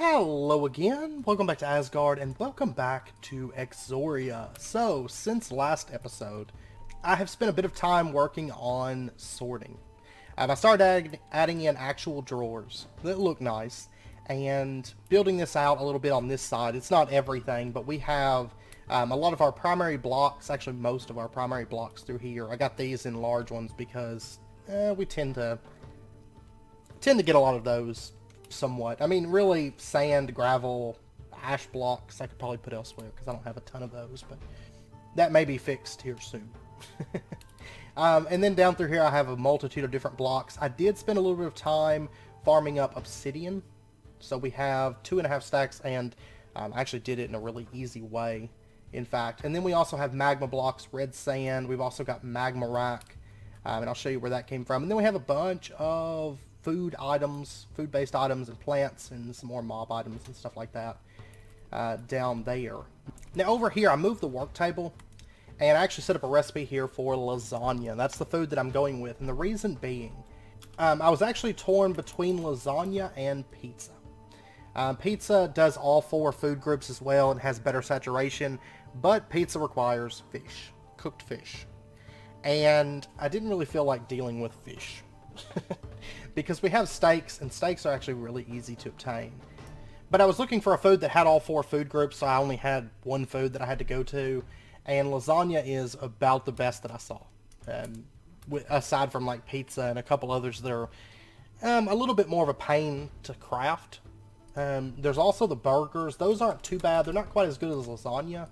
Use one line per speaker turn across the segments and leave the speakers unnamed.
Hello again, welcome back to Asgard, and welcome back to Exoria. So, since last episode, I have spent a bit of time working on sorting. I started adding in actual drawers that look nice, and building this out a little bit on this side. It's not everything, but we have a lot of our primary blocks, actually most of our primary blocks through here. I got these in large ones because we tend to get a lot of those somewhat. I mean, really, sand, gravel, ash blocks I could probably put elsewhere because I don't have a ton of those, but that may be fixed here soon. And then down through here I have a multitude of different blocks. I did spend a little bit of time farming up obsidian, so we have 2.5 stacks, and I actually did it in a really easy way, in fact. And then we also have magma blocks, red sand, we've also got magma rack, and I'll show you where that came from. And then we have a bunch of food items, food-based items and plants, and some more mob items and stuff like that down there. Now over here I moved the work table, and I actually set up a recipe here for lasagna. That's the food that I'm going with, and the reason being, I was actually torn between lasagna and pizza. Pizza does all 4 food groups as well and has better saturation, but pizza requires fish, cooked fish. And I didn't really feel like dealing with fish. Because we have steaks, and steaks are actually really easy to obtain. But I was looking for a food that had all 4 food groups, so I only had one food that I had to go to, and lasagna is about the best that I saw. Aside from like pizza and a couple others that are a little bit more of a pain to craft. There's also the burgers. Those aren't too bad. They're not quite as good as lasagna,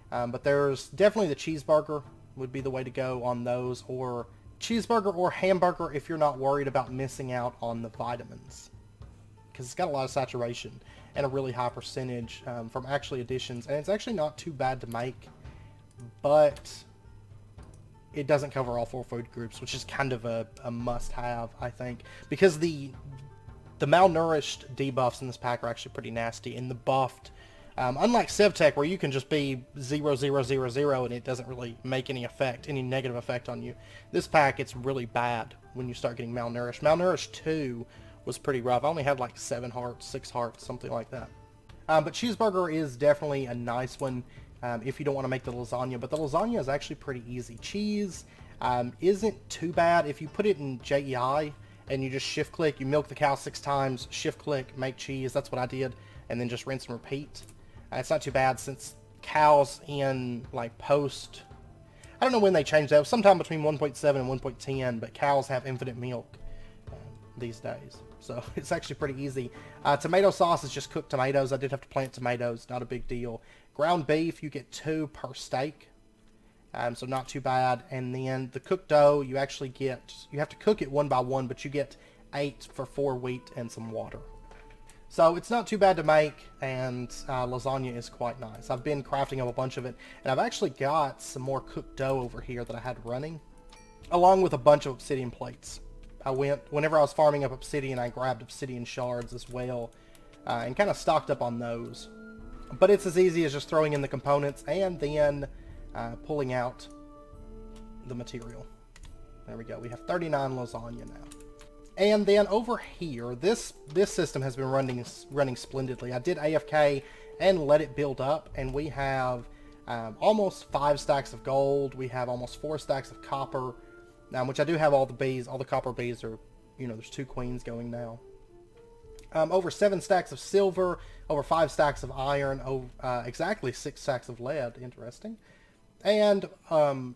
but there's definitely the cheeseburger would be the way to go on those, or cheeseburger or hamburger if you're not worried about missing out on the vitamins, because it's got a lot of saturation and a really high percentage from actually additions, and it's actually not too bad to make, but it doesn't cover all 4 food groups, which is kind of a must-have, I think, because the malnourished debuffs in this pack are actually pretty nasty, and the buffed, unlike Sevtech, where you can just be 0, 0, 0, 0, and it doesn't really make any negative effect on you. This pack, it's really bad when you start getting malnourished. Malnourished 2 was pretty rough. I only had like 7 hearts, 6 hearts, something like that. But cheeseburger is definitely a nice one if you don't want to make the lasagna. But the lasagna is actually pretty easy. Cheese isn't too bad. If you put it in JEI and you just shift click, you milk the cow 6 times, shift click, make cheese. That's what I did. And then just rinse and repeat. It's not too bad, since cows in like post, I don't know when they changed that, sometime between 1.7 and 1.10, but cows have infinite milk these days, so it's actually pretty easy. Tomato sauce is just cooked tomatoes. I did have to plant tomatoes, not a big deal. Ground beef, you get 2 per steak, so not too bad. And then the cooked dough, you have to cook it 1 by 1, but you get 8 for 4 wheat and some water. So it's not too bad to make, and lasagna is quite nice. I've been crafting up a bunch of it, and I've actually got some more cooked dough over here that I had running, along with a bunch of obsidian plates. Whenever I was farming up obsidian, I grabbed obsidian shards as well, and kind of stocked up on those. But it's as easy as just throwing in the components and then pulling out the material. There we go. We have 39 lasagna now. And then over here, this system has been running splendidly. I did AFK and let it build up, and we have almost 5 stacks of gold. We have almost 4 stacks of copper, which I do have all the bees. All the copper bees are, there's 2 queens going now. Over 7 stacks of silver, over 5 stacks of iron, exactly 6 stacks of lead, interesting, and almost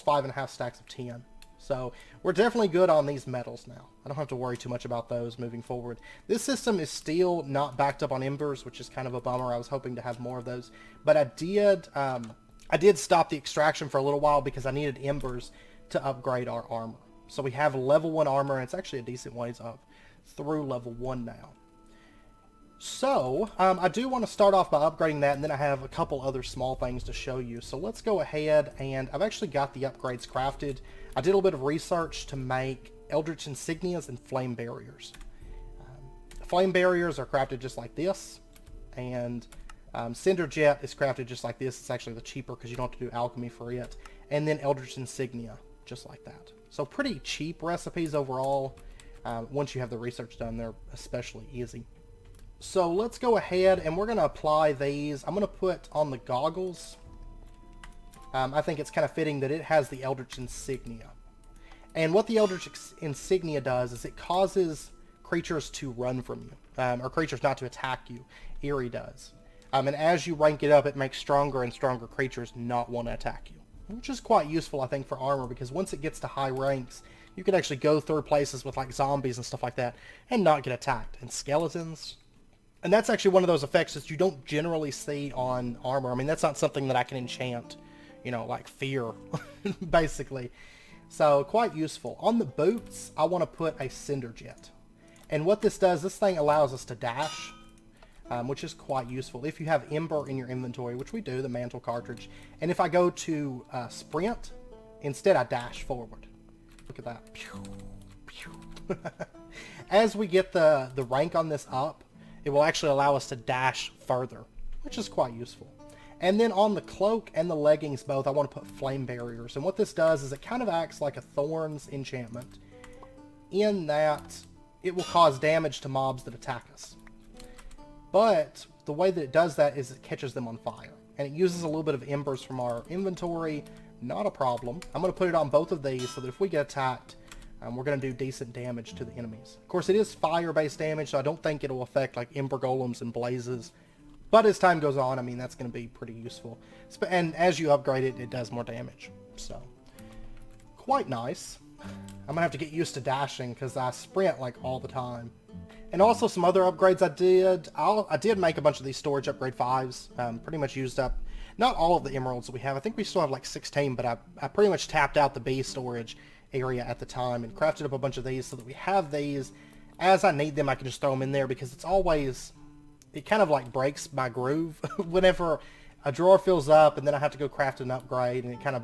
5.5 stacks of tin. So we're definitely good on these metals now. I don't have to worry too much about those moving forward. This system is still not backed up on embers, which is kind of a bummer. I was hoping to have more of those, but I did stop the extraction for a little while because I needed embers to upgrade our armor. So we have level 1 armor, and it's actually a decent ways up through level 1 now. So I do want to start off by upgrading that, and then I have a couple other small things to show you. So let's go ahead, and I've actually got the upgrades crafted. I did a little bit of research to make Eldritch Insignias and Flame Barriers. Flame Barriers are crafted just like this, and Cinder Jet is crafted just like this. It's actually the cheaper because you don't have to do alchemy for it. And then Eldritch Insignia, just like that. So pretty cheap recipes overall. Once you have the research done, they're especially easy. So let's go ahead and we're going to apply these. I'm going to put on the goggles. I think it's kind of fitting that it has the Eldritch Insignia. And what the Eldritch Insignia does is it causes creatures to run from you, or creatures not to attack you. Eerie does. And as you rank it up, it makes stronger and stronger creatures not want to attack you. Which is quite useful, I think, for armor, because once it gets to high ranks, you can actually go through places with like zombies and stuff like that and not get attacked. And skeletons. And that's actually one of those effects that you don't generally see on armor. I mean, that's not something that I can enchant, you know, like fear, basically. So, quite useful. On the boots, I want to put a Cinder Jet. And what this does, this thing allows us to dash, which is quite useful. If you have Ember in your inventory, which we do, the mantle cartridge. And if I go to sprint, instead I dash forward. Look at that. Pew, pew. As we get the rank on this up, it will actually allow us to dash further, which is quite useful. And then on the cloak and the leggings both, I want to put flame barriers. And what this does is it kind of acts like a thorns enchantment, in that it will cause damage to mobs that attack us. But the way that it does that is it catches them on fire. And it uses a little bit of embers from our inventory. Not a problem. I'm going to put it on both of these so that if we get attacked, we're going to do decent damage to the enemies. Of course, it is fire-based damage, so I don't think it'll affect like ember golems and blazes. But as time goes on, I mean, that's going to be pretty useful. And as you upgrade it, it does more damage. So, quite nice. I'm going to have to get used to dashing because I sprint like all the time. And also some other upgrades I did. I did make a bunch of these storage upgrade 5s. Pretty much used up, not all of the emeralds that we have. I think we still have like 16, but I pretty much tapped out the B storage area at the time and crafted up a bunch of these so that we have these. As I need them, I can just throw them in there because it's always... It kind of like breaks my groove whenever a drawer fills up and then I have to go craft an upgrade, and it kind of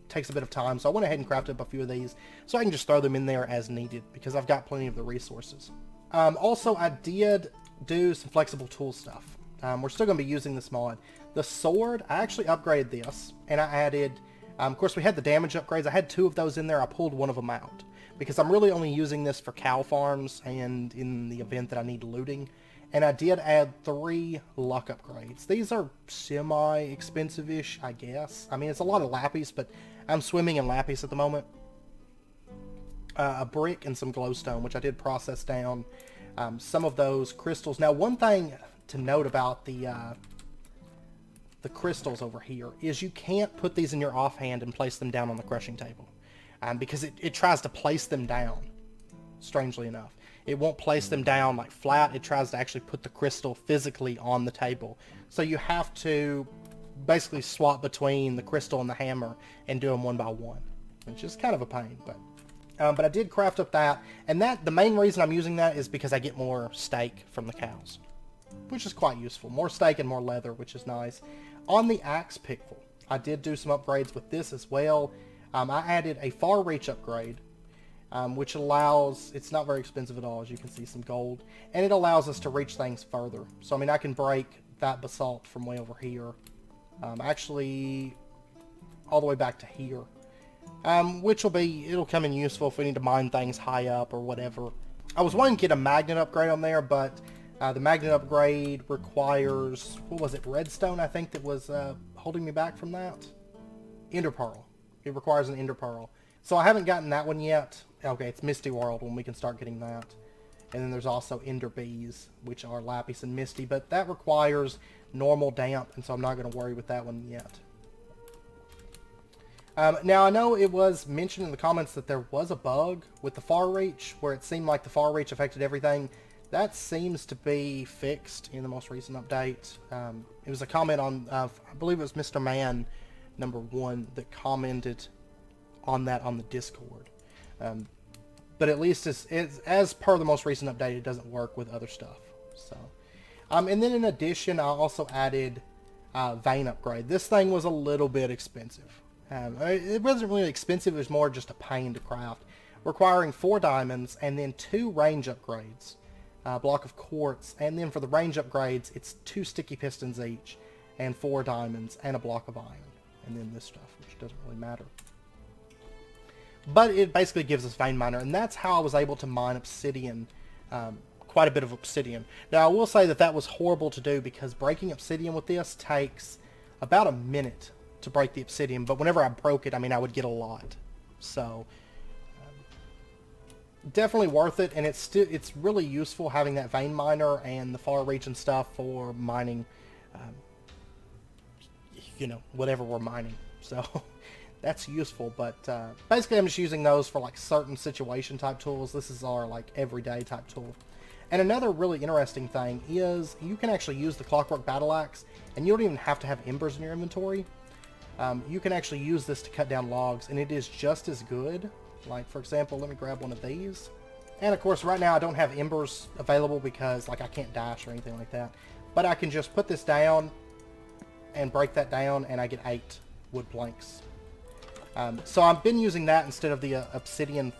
takes a bit of time. So I went ahead and crafted up a few of these so I can just throw them in there as needed because I've got plenty of the resources. Also, I did do some flexible tool stuff. We're still going to be using this mod. The sword, I actually upgraded this and I added, of course we had the damage upgrades. I had 2 of those in there. I pulled one of them out because I'm really only using this for cow farms and in the event that I need looting. And I did add 3 luck upgrades. These are semi-expensive-ish, I guess. I mean, it's a lot of lapis, but I'm swimming in lapis at the moment. A brick and some glowstone, which I did process down. Some of those crystals. Now, one thing to note about the crystals over here is you can't put these in your offhand and place them down on the crushing table. Because it tries to place them down, strangely enough. It won't place them down like flat. It tries to actually put the crystal physically on the table. So you have to basically swap between the crystal and the hammer and do them one by one, which is kind of a pain. But I did craft up that, and the main reason I'm using that is because I get more steak from the cows, which is quite useful. More steak and more leather, which is nice. On the axe pickle, I did do some upgrades with this as well. I added a far reach upgrade. Which allows, it's not very expensive at all, as you can see, some gold, and it allows us to reach things further. So I mean, I can break that basalt from way over here, actually all the way back to here, which it'll come in useful if we need to mine things high up or whatever. I was wanting to get a magnet upgrade on there, but the magnet upgrade requires, what was it, redstone, I think, that was holding me back from that? Ender pearl. It requires an ender pearl. So I haven't gotten that one yet. Okay, it's Misty World when we can start getting that. And then there's also Ender Bees, which are Lapis and Misty, but that requires normal damp, and so I'm not going to worry with that one yet. Now, I know it was mentioned in the comments that there was a bug with the far reach, where it seemed like the far reach affected everything. That seems to be fixed in the most recent update. It was a comment on, I believe it was Mr. Man, #1, that commented on that on the Discord. But at least as per the most recent update, it doesn't work with other stuff. So, and then in addition, I also added vein upgrade. This thing was a little bit expensive. It wasn't really expensive. It was more just a pain to craft, requiring 4 diamonds and then 2 range upgrades, a block of quartz, and then for the range upgrades, it's 2 sticky pistons each, and 4 diamonds and a block of iron, and then this stuff, which doesn't really matter. But it basically gives us vein miner, and that's how I was able to mine obsidian quite a bit of obsidian. Now, I will say that that was horrible to do because breaking obsidian with this takes about a minute to break the obsidian, but whenever I broke it, I mean, I would get a lot. So, definitely worth it, and it's really useful having that vein miner and the far region stuff for mining, you know, whatever we're mining. So, that's useful, but basically I'm just using those for like certain situation type tools. This is our like everyday type tool. And another really interesting thing is you can actually use the clockwork battle axe, and you don't even have to have embers in your inventory. You can actually use this to cut down logs, and it is just as good. Like, for example, let me grab one of these. And of course, right now I don't have embers available because like I can't dash or anything like that. But I can just put this down and break that down, and I get 8 wood planks. So I've been using that instead of the obsidian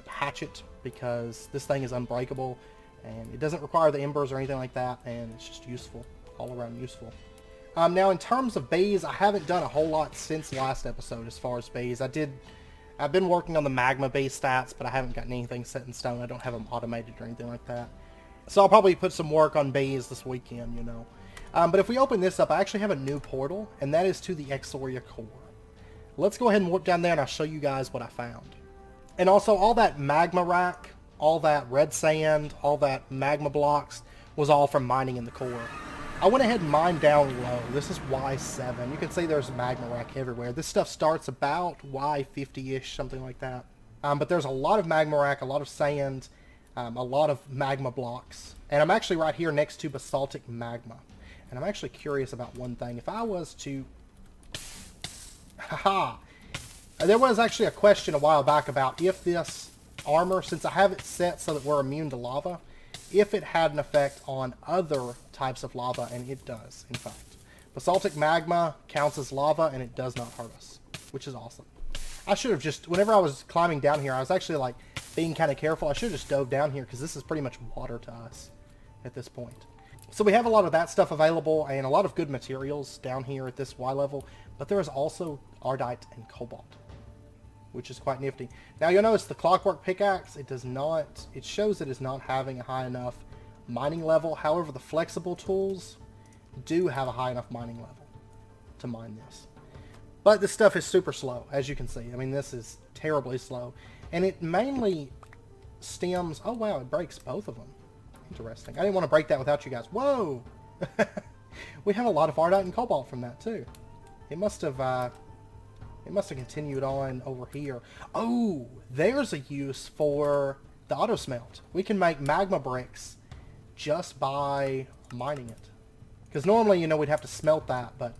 hatchet, because this thing is unbreakable and it doesn't require the embers or anything like that, and it's just useful, all around useful. Now in terms of bees, I haven't done a whole lot since last episode as far as bees. I've been working on the magma bee stats, but I haven't gotten anything set in stone. I don't have them automated or anything like that. So I'll probably put some work on bees this weekend, you know. But if we open this up, I actually have a new portal, and that is to the Exoria core. Let's go ahead and warp down there, and I'll show you guys what I found. And also, all that magma rack, all that red sand, all that magma blocks was all from mining in the core. I went ahead and mined down low. This is Y7. You can see there's a magma rack everywhere. This stuff starts about Y50-ish, something like that. But there's a lot of magma rack, a lot of sand, a lot of magma blocks. And I'm actually right here next to basaltic magma. And I'm actually curious about one thing. If I was to... Haha! There was actually a question a while back about if this armor, since I have it set so that we're immune to lava, if it had an effect on other types of lava, and it does, in fact. Basaltic magma counts as lava, and it does not hurt us, which is awesome. I should have just, whenever I was climbing down here, I was actually like being kind of careful. I should have just dove down here, because this is pretty much water to us at this point. So we have a lot of that stuff available, and a lot of good materials down here at this Y level, but there is also ardite and cobalt, which is quite nifty. Now you'll notice the clockwork pickaxe, it shows it is not having a high enough mining level. However, the flexible tools do have a high enough mining level to mine this. But this stuff is super slow, as you can see. I mean, this is terribly slow. And it mainly stems... Oh wow, it breaks both of them. Interesting. I didn't want to break that without you guys. Whoa! We have a lot of ardite and cobalt from that too. It must have continued on over here. Oh, there's a use for the auto smelt. We can make magma bricks just by mining it. Because normally, you know, we'd have to smelt that, but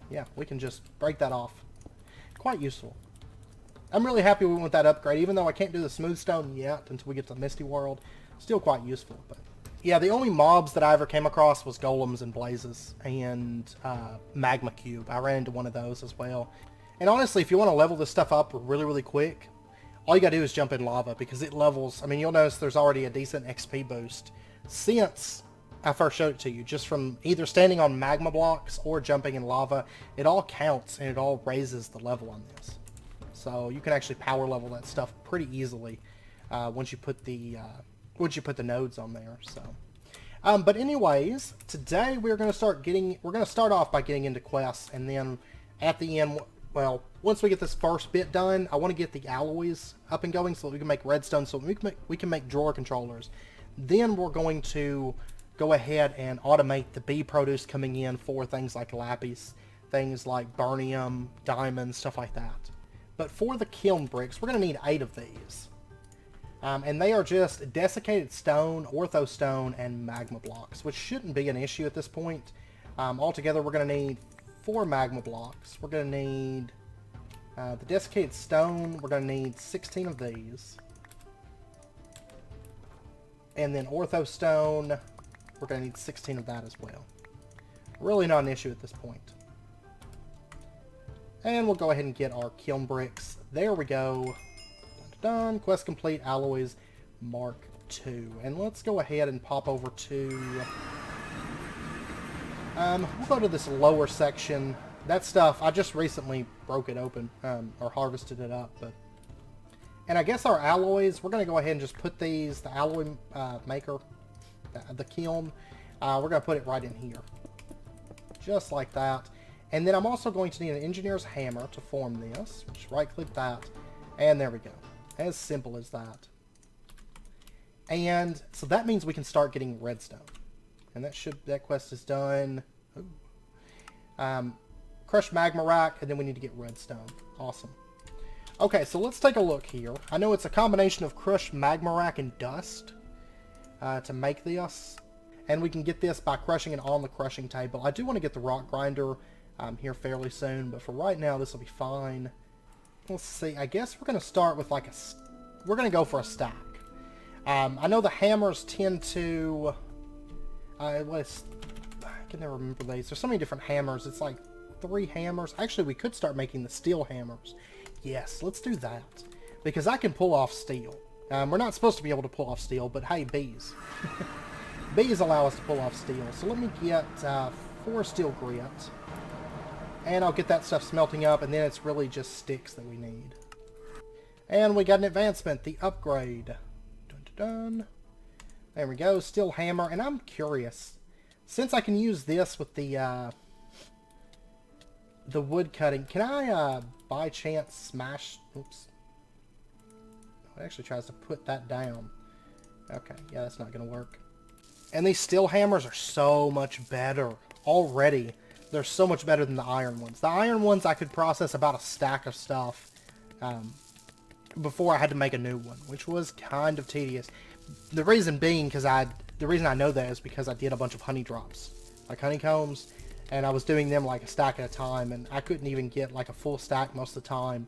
yeah, we can just break that off. Quite useful. I'm really happy we went with that upgrade, even though I can't do the smooth stone yet until we get to Misty World. Still quite useful, but yeah, the only mobs that I ever came across was golems and blazes and magma cube. I ran into one of those as well. And honestly, if you want to level this stuff up really, really quick, all you gotta do is jump in lava, because it levels... I mean, you'll notice there's already a decent XP boost since I first showed it to you. Just from either standing on magma blocks or jumping in lava, it all counts, and it all raises the level on this. So you can actually power level that stuff pretty easily once you put the nodes on there. So, but anyways, today we're gonna start off by getting into quests, and then at the end, well, once we get this first bit done, I want to get the alloys up and going so that we can make redstone, so we can make drawer controllers. Then we're going to go ahead and automate the bee produce coming in for things like lapis, things like burnium, diamonds, stuff like that. But for the kiln bricks, we're going to need 8 of these. And they are just desiccated stone, ortho stone, and magma blocks, which shouldn't be an issue at this point. Altogether, we're going to need 4 magma blocks. We're going to need the desiccated stone. We're going to need 16 of these. And then ortho stone, we're going to need 16 of that as well. Really not an issue at this point. And we'll go ahead and get our kiln bricks. There we go. Done. Quest complete. Alloys Mark II. And let's go ahead and pop over to... we'll go to this lower section. That stuff, I just recently broke it open, or harvested it up, but... And I guess our alloys, we're going to go ahead and just put these, the alloy maker, the kiln, we're going to put it right in here. Just like that. And then I'm also going to need an engineer's hammer to form this. Just right click that. And there we go. As simple as that. And so that means we can start getting redstone. And that quest is done. Crushed magma rack, and then we need to get redstone. Awesome. Okay, so let's take a look here. I know it's a combination of crushed magma rack and dust to make this. And we can get this by crushing it on the crushing table. I do want to get the rock grinder here fairly soon, but for right now this will be fine. Let's see, I guess we're going to start with like we're going to go for a stack. I know the hammers tend to... I can never remember these. There's so many different hammers. It's like 3 hammers. Actually, we could start making the steel hammers. Yes, let's do that. Because I can pull off steel. We're not supposed to be able to pull off steel, but hey, bees. Bees allow us to pull off steel. So let me get 4 steel grit. And I'll get that stuff smelting up, and then it's really just sticks that we need. And we got an advancement, the upgrade. Dun, dun, dun. There we go, steel hammer. And I'm curious, since I can use this with the wood cutting, can I by chance smash... Oops. It actually tries to put that down. Okay, yeah, that's not going to work. And these steel hammers are so much better already. They're so much better than the iron ones. The iron ones, I could process about a stack of stuff before I had to make a new one, which was kind of tedious. The reason being, the reason I know that is because I did a bunch of honey drops, like honeycombs, and I was doing them like a stack at a time, and I couldn't even get like a full stack most of the time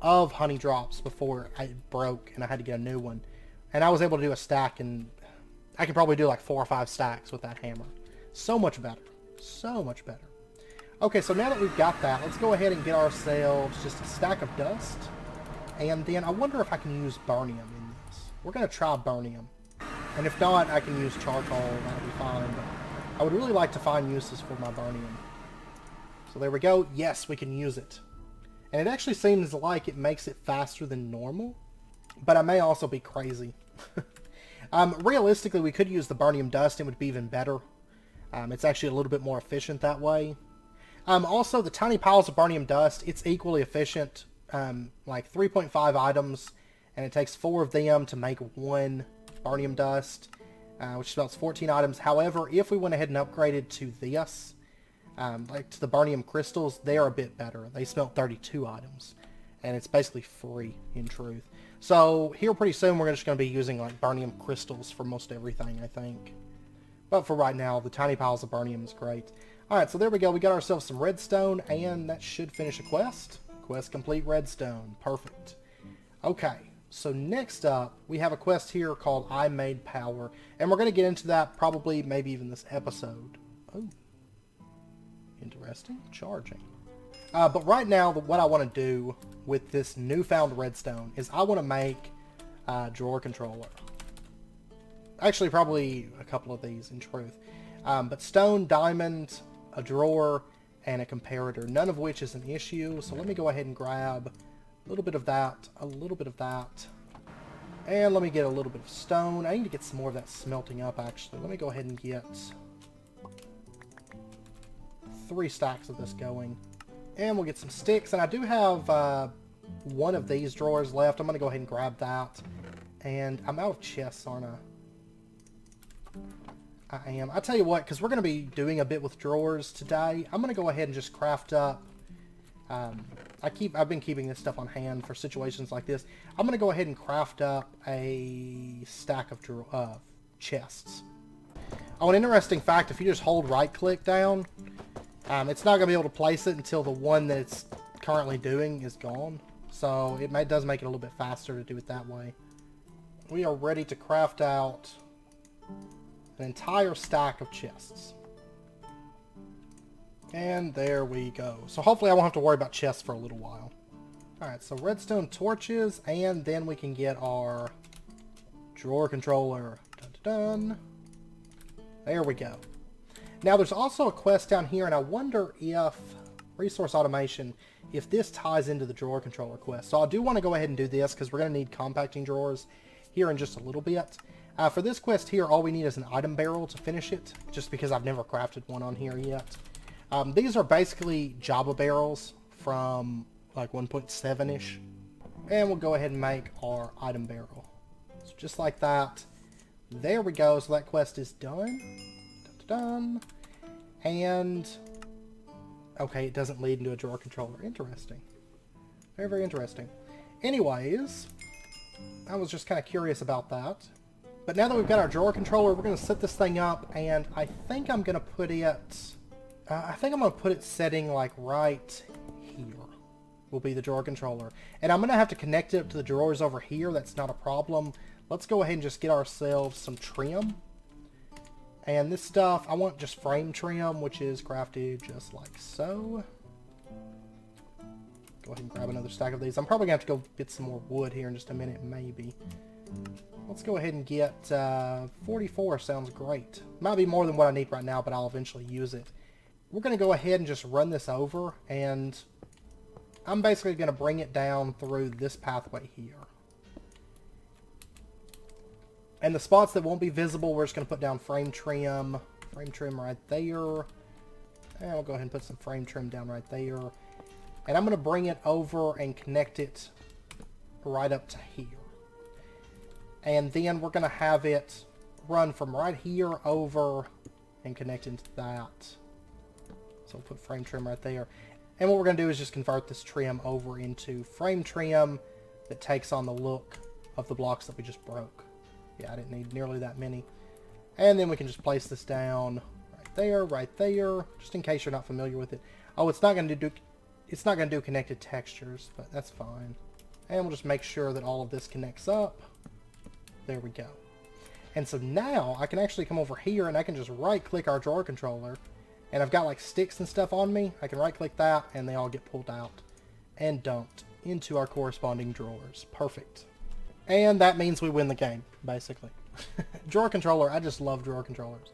of honey drops before it broke, and I had to get a new one. And I was able to do a stack, and I could probably do like 4 or 5 stacks with that hammer. So much better. So much better. Okay, so now that we've got that, let's go ahead and get ourselves just a stack of dust. And then I wonder if I can use burnium in this. We're going to try burnium. And if not, I can use charcoal. That'll be fine. But I would really like to find uses for my burnium. So there we go. Yes, we can use it. And it actually seems like it makes it faster than normal. But I may also be crazy. Realistically, we could use the burnium dust. It would be even better. It's actually a little bit more efficient that way. Also, the tiny piles of burnium dust, it's equally efficient. Like 3.5 items, and it takes 4 of them to make 1 burnium dust, which spells 14 items. However, if we went ahead and upgraded to this, like to the burnium crystals, they are a bit better. They smelt 32 items, and it's basically free in truth. So here pretty soon we're just going to be using like burnium crystals for most everything, I think. But for right now, the tiny piles of burnium is great. Alright, so there we go. We got ourselves some redstone, and that should finish a quest. Quest complete, redstone. Perfect. Okay, so next up, we have a quest here called I Made Power. And we're going to get into that probably, maybe even this episode. Oh. Interesting. Charging. But right now, what I want to do with this newfound redstone is I want to make a drawer controller. Actually, probably a couple of these, in truth. But stone, diamond, a drawer, and a comparator, none of which is an issue. So let me go ahead and grab a little bit of that, a little bit of that, and let me get a little bit of stone. I need to get some more of that smelting up, actually. Let me go ahead and get 3 stacks of this going, and we'll get some sticks. And I do have one of these drawers left. I'm going to go ahead and grab that, and I'm out of chests, aren't I? I am. I tell you what, because we're going to be doing a bit with drawers today, I'm going to go ahead and just craft up. I've been keeping this stuff on hand for situations like this. I'm going to go ahead and craft up a stack of chests. Oh, an interesting fact: if you just hold right-click down, it's not going to be able to place it until the one that it's currently doing is gone. So it does make it a little bit faster to do it that way. We are ready to craft out an entire stack of chests. And there we go. So hopefully I won't have to worry about chests for a little while. Alright, so redstone torches, and then we can get our drawer controller. Dun, dun, dun. There we go. Now there's also a quest down here, and I wonder if resource automation if this ties into the drawer controller quest. So I do want to go ahead and do this because we're going to need compacting drawers here in just a little bit. For this quest here, all we need is an item barrel to finish it, just because I've never crafted one on here yet. These are basically Java barrels from like 1.7-ish. And we'll go ahead and make our item barrel. So just like that. There we go. So that quest is done. Done. And okay, it doesn't lead into a drawer controller. Interesting. Very, very interesting. Anyways, I was just kind of curious about that. But now that we've got our drawer controller, we're going to set this thing up, and I think I'm going to put it... setting like right here will be the drawer controller. And I'm going to have to connect it to the drawers over here. That's not a problem. Let's go ahead and just get ourselves some trim. And this stuff, I want just frame trim, which is crafted just like so. Go ahead and grab another stack of these. I'm probably going to have to go get some more wood here in just a minute, maybe. Let's go ahead and get 44 sounds great. Might be more than what I need right now, but I'll eventually use it. We're going to go ahead and just run this over, and I'm basically going to bring it down through this pathway here. And the spots that won't be visible, we're just going to put down frame trim right there. And we'll go ahead and put some frame trim down right there. And I'm going to bring it over and connect it right up to here. And then we're going to have it run from right here over and connect into that. So we'll put frame trim right there. And what we're going to do is just convert this trim over into frame trim that takes on the look of the blocks that we just broke. Yeah, I didn't need nearly that many. And then we can just place this down right there, just in case you're not familiar with it. Oh, it's not going to do connected textures, but that's fine. And we'll just make sure that all of this connects up. There we go. And so now I can actually come over here and I can just right click our drawer controller. And I've got like sticks and stuff on me. I can right click that and they all get pulled out and dumped into our corresponding drawers. Perfect. And that means we win the game, basically. Drawer controller, I just love drawer controllers.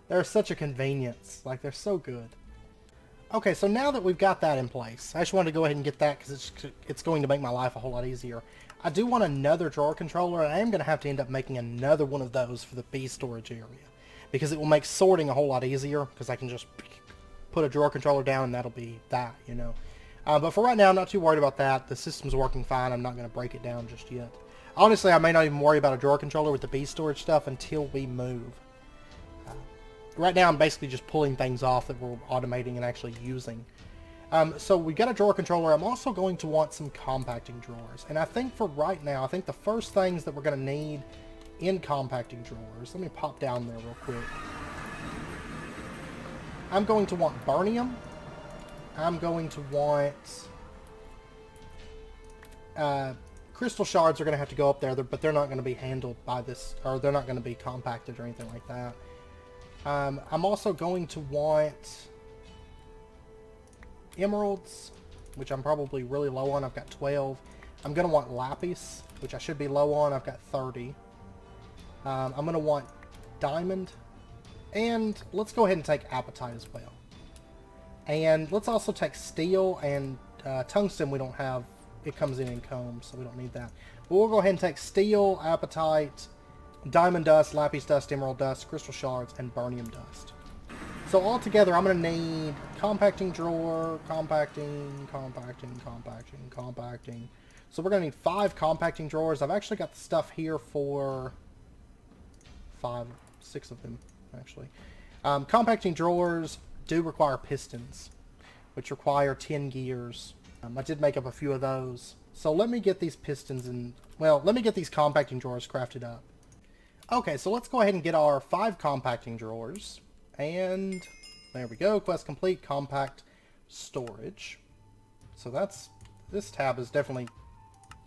They're such a convenience. Like, they're so good. Okay, so now that we've got that in place, I just wanted to go ahead and get that because it's going to make my life a whole lot easier. I do want another drawer controller, and I am going to have to end up making another one of those for the bee storage area. Because it will make sorting a whole lot easier, because I can just put a drawer controller down and that'll be that, you know. But for right now, I'm not too worried about that. The system's working fine. I'm not going to break it down just yet. Honestly, I may not even worry about a drawer controller with the bee storage stuff until we move. Right now, I'm basically just pulling things off that we're automating and actually using. So we've got a drawer controller. I'm also going to want some compacting drawers. And I think for right now, I think the first things that we're going to need in compacting drawers, let me pop down there real quick. I'm going to want burnium. I'm going to want... crystal shards are going to have to go up there, but they're not going to be handled by this, or they're not going to be compacted or anything like that. I'm also going to want emeralds, which I'm probably really low on. I've got 12. I'm going to want lapis, which I should be low on. I've got 30. I'm going to want diamond. And let's go ahead and take apatite as well. And let's also take steel and tungsten. We don't have. It comes in combs, so we don't need that. But we'll go ahead and take steel, apatite, diamond dust, lapis dust, emerald dust, crystal shards, and burnium dust. So all together, I'm going to need compacting drawer, compacting. So we're going to need 5 compacting drawers. I've actually got the stuff here for 6 of them, actually. Compacting drawers do require pistons, which require 10 gears. I did make up a few of those. So let me get these pistons and, well, let me get these compacting drawers crafted up. Okay, so let's go ahead and get our 5 compacting drawers. And there we go. Quest complete. Compact storage. So that's, this tab is definitely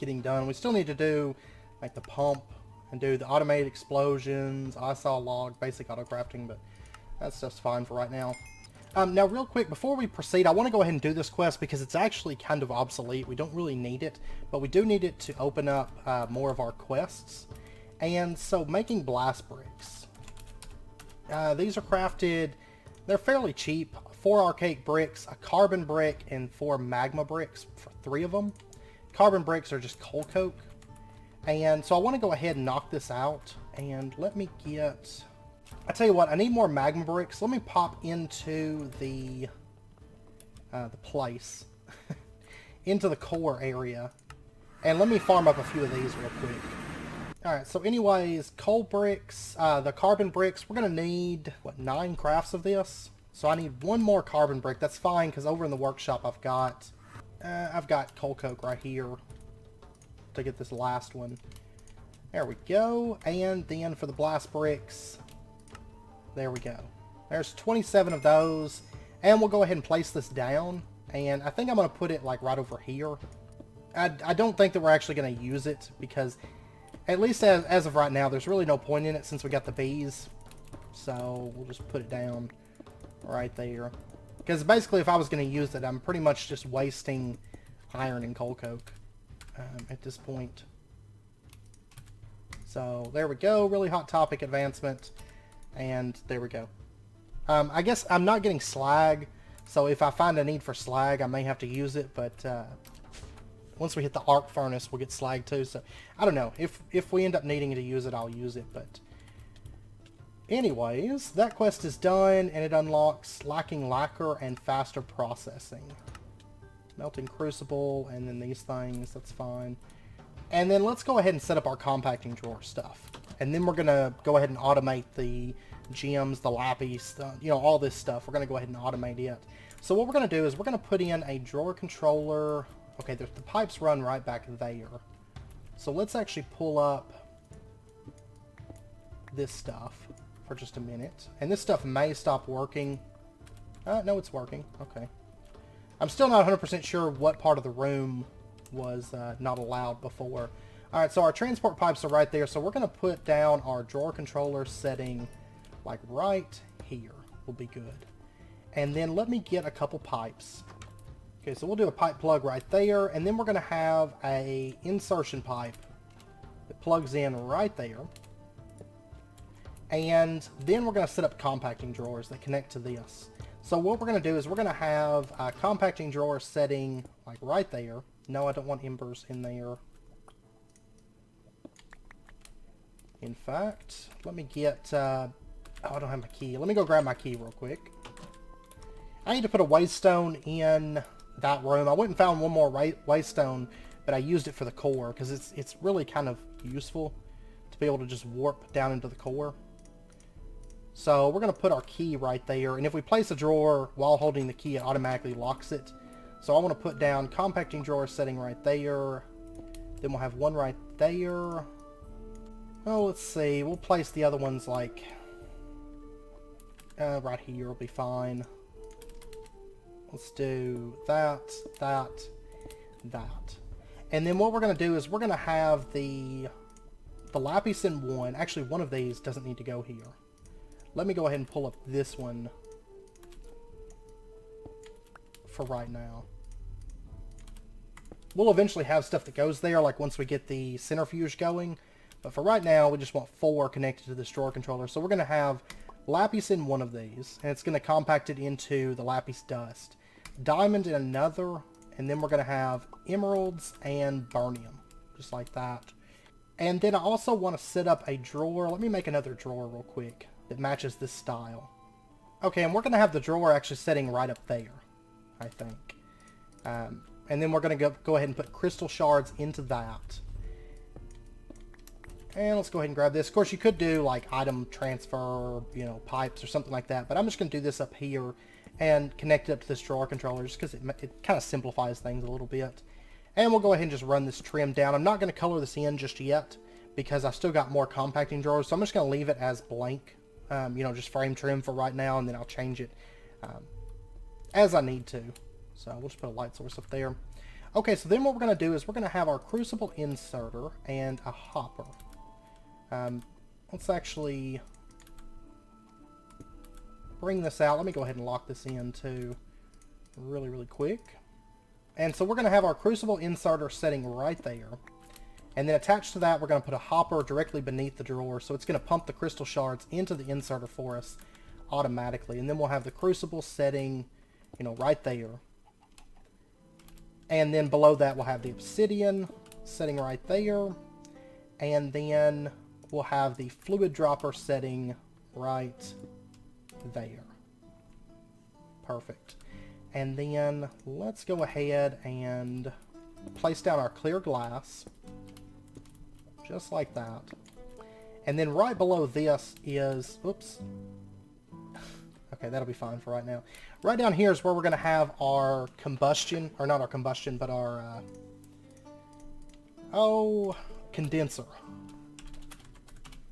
getting done. We still need to do like the pump and do the automated explosions, ISO log, basic auto crafting, but that's just fine for right now. Now, real quick, before we proceed, I want to go ahead and do this quest because it's actually kind of obsolete. We don't really need it, but we do need it to open up more of our quests. And so, making blast bricks. These are crafted, they're fairly cheap 4 archaic bricks, a carbon brick, and 4 magma bricks for 3 of them. Carbon bricks are just coal coke. And so I want to go ahead and knock this out. And let me get... I tell you what, I need more magma bricks. Let me pop into the place. into the core area. And let me farm up a few of these real quick. Alright, so anyways, coal bricks, the carbon bricks, we're going to need, what, 9 crafts of this? So I need 1 more carbon brick. That's fine, because over in the workshop I've got coal coke right here to get this last one. There we go. And then for the blast bricks, there we go. There's 27 of those. And we'll go ahead and place this down. And I think I'm going to put it like right over here. I don't think that we're actually going to use it because, at least as of right now, there's really no point in it since we got the bees. So we'll just put it down right there. Because basically if I was going to use it, I'm pretty much just wasting iron and coal coke at this point. So there we go. Really hot topic advancement. And there we go. I guess I'm not getting slag. So if I find a need for slag, I may have to use it. But once we hit the arc furnace, we'll get slag too. So I don't know. If we end up needing to use it, I'll use it. But anyways, that quest is done, and it unlocks lacking lacquer and faster processing. Melting crucible, and then these things. That's fine. And then let's go ahead and set up our compacting drawer stuff. And then we're going to go ahead and automate the gems, the lapis, you know, all this stuff. We're going to go ahead and automate it. So what we're going to do is we're going to put in a drawer controller. Okay, the pipes run right back there. So let's actually pull up this stuff for just a minute. And this stuff may stop working. No, it's working. Okay. I'm still not 100% sure what part of the room was not allowed before. Alright, so our transport pipes are right there. So we're going to put down our drawer controller setting like right here. Will be good. And then let me get a couple pipes. Okay, so we'll do a pipe plug right there, and then we're going to have a insertion pipe that plugs in right there. And then we're going to set up compacting drawers that connect to this. So what we're going to do is we're going to have a compacting drawer setting like right there. No, I don't want embers in there. In fact, let me get... oh, I don't have my key. Let me go grab my key real quick. I need to put a waystone in that room. I went and found one more waystone, but I used it for the core because it's really kind of useful to be able to just warp down into the core. So we're going to put our key right there, and if we place a drawer while holding the key, it automatically locks it. So I want to put down compacting drawer setting right there. Then we'll have one right there. Oh, let's see. We'll place the other ones like right here will be fine. Let's do that, that, that. And then what we're going to do is we're going to have the lapis in one. Actually, one of these doesn't need to go here. Let me go ahead and pull up this one for right now. We'll eventually have stuff that goes there, like once we get the centrifuge going. But for right now, we just want 4 connected to this drawer controller. So we're going to have lapis in one of these, and it's going to compact it into the lapis dust. Diamond in another, and then we're going to have emeralds and burnium, just like that. And then I also want to set up a drawer. Let me make another drawer real quick that matches this style. Okay, and we're going to have the drawer actually setting right up there, I think. And then we're going to go ahead and put crystal shards into that. And let's go ahead and grab this. Of course, you could do like item transfer, you know, pipes or something like that. But I'm just going to do this up here and connect it up to this drawer controller just because it kind of simplifies things a little bit. And we'll go ahead and just run this trim down. I'm not going to color this in just yet because I still got more compacting drawers. So I'm just going to leave it as blank, you know, just frame trim for right now. And then I'll change it as I need to. So we'll just put a light source up there. Okay, so then what we're going to do is we're going to have our crucible inserter and a hopper. Let's actually bring this out. Let me go ahead and lock this in too really, really quick. And so we're going to have our crucible inserter setting right there. And then attached to that, we're going to put a hopper directly beneath the drawer. So it's going to pump the crystal shards into the inserter for us automatically. And then we'll have the crucible setting you know, right there. And then below that we'll have the obsidian setting right there. And then we'll have the fluid dropper setting right there. Perfect. And then let's go ahead and place down our clear glass. Just like that. And then right below this is... Oops. Okay, that'll be fine for right now. Right down here is where we're going to have our combustion, or not our combustion, but our, condenser.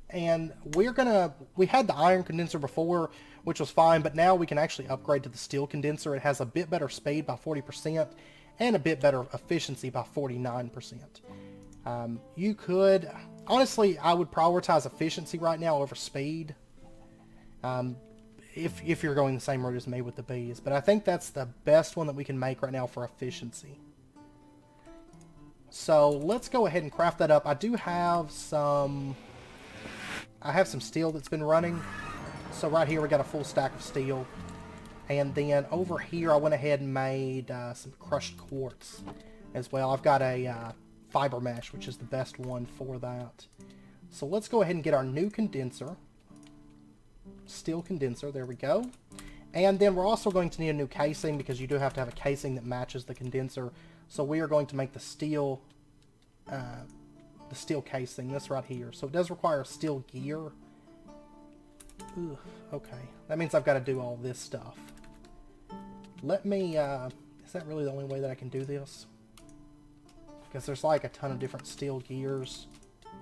And we had the iron condenser before, which was fine, but now we can actually upgrade to the steel condenser. It has a bit better speed by 40% and a bit better efficiency by 49%. You could, honestly, I would prioritize efficiency right now over speed. If you're going the same route as me with the bees. But I think that's the best one that we can make right now for efficiency. So let's go ahead and craft that up. I do have some steel that's been running. So right here we got a full stack of steel. And then over here I went ahead and made some crushed quartz as well. I've got a fiber mesh, which is the best one for that. So let's go ahead and get our new condenser. Steel condenser, there we go. And then we're also going to need a new casing, because you do have to have a casing that matches the condenser. So we are going to make the steel casing, this right here. So it does require a steel gear. Ugh, okay, that means I've got to do all this stuff. Let me, is that really the only way that I can do this? Because there's like a ton of different steel gears.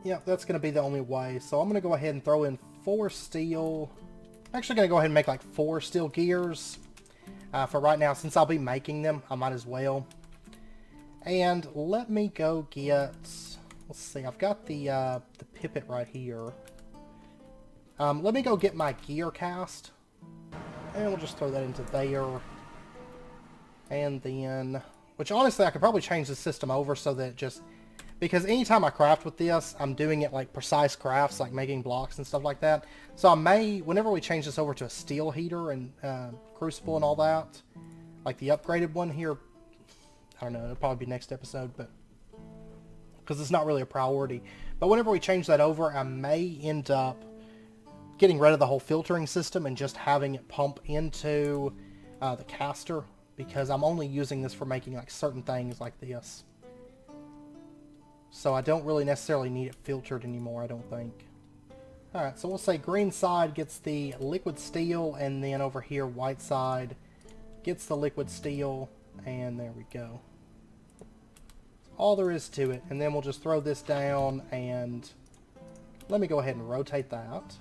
Yeah, that's going to be the only way. So I'm going to go ahead and throw in 4 steel. I'm actually going to go ahead and make like 4 steel gears for right now. Since I'll be making them, I might as well. And let me go get... Let's see, I've got the pipet right here. Let me go get my gear cast. And we'll just throw that into there. And then... Which honestly, I could probably change the system over so that it just... Because anytime I craft with this, I'm doing it like precise crafts, like making blocks and stuff like that. So I may, whenever we change this over to a steel heater and crucible and all that, like the upgraded one here, I don't know, it'll probably be next episode, but because it's not really a priority. But whenever we change that over, I may end up getting rid of the whole filtering system and just having it pump into the caster, because I'm only using this for making like certain things like this. So I don't really necessarily need it filtered anymore, I don't think. Alright, so we'll say green side gets the liquid steel, and then over here white side gets the liquid steel, and there we go. That's all there is to it. And then we'll just throw this down, and let me go ahead and rotate that.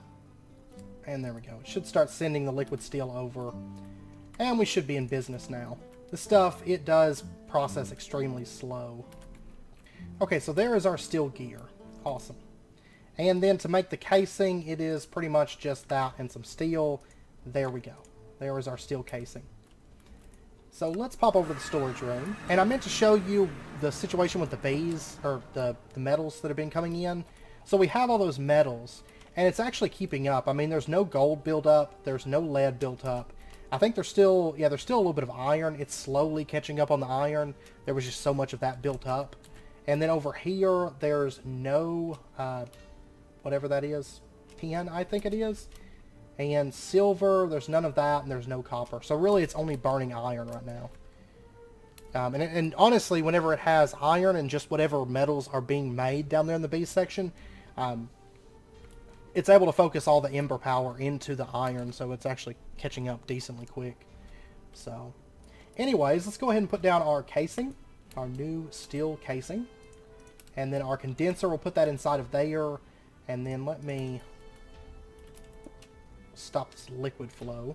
And there we go. It should start sending the liquid steel over, and we should be in business now. This stuff, it does process extremely slow. Okay, so there is our steel gear. Awesome. And then to make the casing, it is pretty much just that and some steel. There we go. There is our steel casing. So let's pop over to the storage room. And I meant to show you the situation with the bees, or the metals that have been coming in. So we have all those metals, and it's actually keeping up. I mean, there's no gold built up. There's no lead built up. I think there's still, yeah, there's still a little bit of iron. It's slowly catching up on the iron. There was just so much of that built up. And then over here, there's no, whatever that is, tin, I think it is. And silver, there's none of that, and there's no copper. So really, it's only burning iron right now. And honestly, whenever it has iron and just whatever metals are being made down there in the B section, it's able to focus all the ember power into the iron, so it's actually catching up decently quick. So, anyways, let's go ahead and put down our casing. Our new steel casing, and then our condenser, we'll put that inside of there, and then let me stop this liquid flow.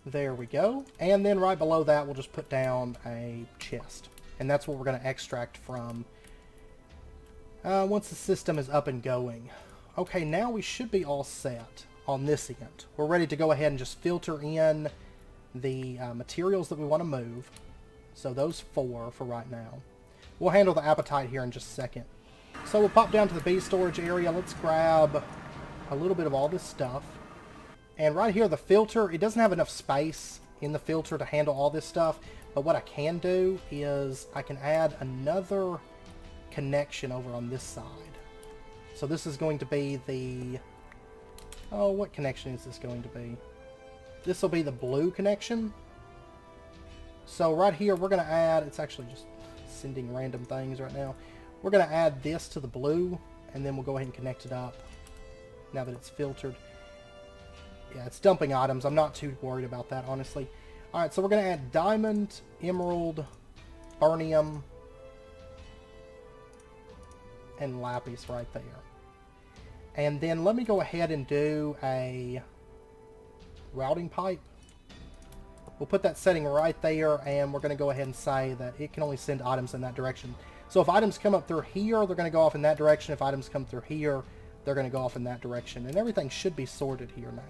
There we go. And then right below that, we'll just put down a chest, and that's what we're going to extract from once the system is up and going. Okay, now we should be all set on this end. We're ready to go ahead and just filter in the materials that we want to move. So those 4 for right now. We'll handle the appetite here in just a second. So we'll pop down to the bee storage area. Let's grab a little bit of all this stuff. And right here, the filter, it doesn't have enough space in the filter to handle all this stuff. But what I can do is I can add another connection over on this side. So this is going to be the... Oh, what connection is this going to be? This will be the blue connection. So right here we're going to add... It's actually just sending random things right now. We're going to add this to the blue, and then we'll go ahead and connect it up now that it's filtered. Yeah, it's dumping items. I'm not too worried about that, honestly. Alright, so we're going to add diamond, emerald, burnium, and lapis right there. And then let me go ahead and do a routing pipe. We'll put that setting right there, and we're going to go ahead and say that it can only send items in that direction. So if items come up through here, they're going to go off in that direction. If items come through here, they're going to go off in that direction. And everything should be sorted here now.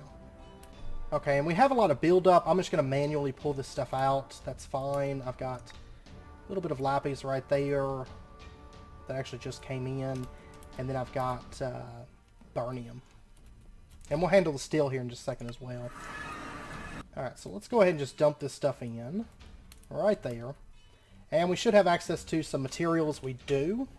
Okay, and we have a lot of buildup. I'm just going to manually pull this stuff out. That's fine. I've got a little bit of lapis right there that actually just came in. And then I've got burnium. And we'll handle the steel here in just a second as well. Alright, so let's go ahead and just dump this stuff in. Right there. And we should have access to some materials. We do.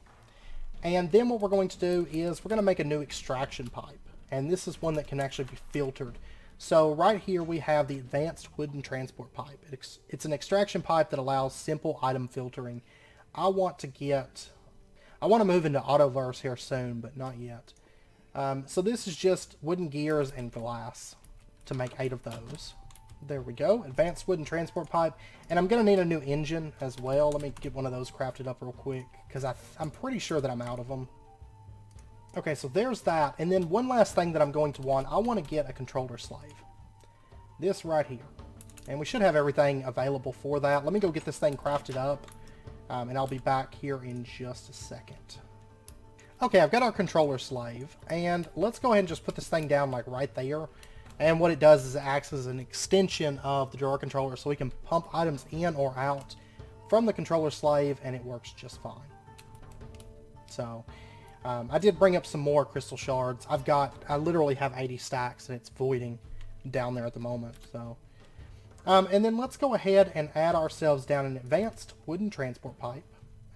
And then what we're going to do is we're going to make a new extraction pipe. And this is one that can actually be filtered. So right here we have the advanced wooden transport pipe. It's an extraction pipe that allows simple item filtering. I want to move into Autoverse here soon, but not yet. So this is just wooden gears and glass to make 8 of those. There we go. Advanced wooden transport pipe. And I'm going to need a new engine as well. Let me get one of those crafted up real quick, because I'm pretty sure that I'm out of them. Okay, so there's that. And then one last thing that I'm going to want, I want to get a controller slave. This right here. And we should have everything available for that. Let me go get this thing crafted up. And I'll be back here in just a second. Okay, I've got our controller slave. And let's go ahead and just put this thing down like right there. And what it does is it acts as an extension of the drawer controller, so we can pump items in or out from the controller slave, and it works just fine. So... I did bring up some more crystal shards. I literally have 80 stacks, and it's voiding down there at the moment. So, and then let's go ahead and add ourselves down an advanced wooden transport pipe.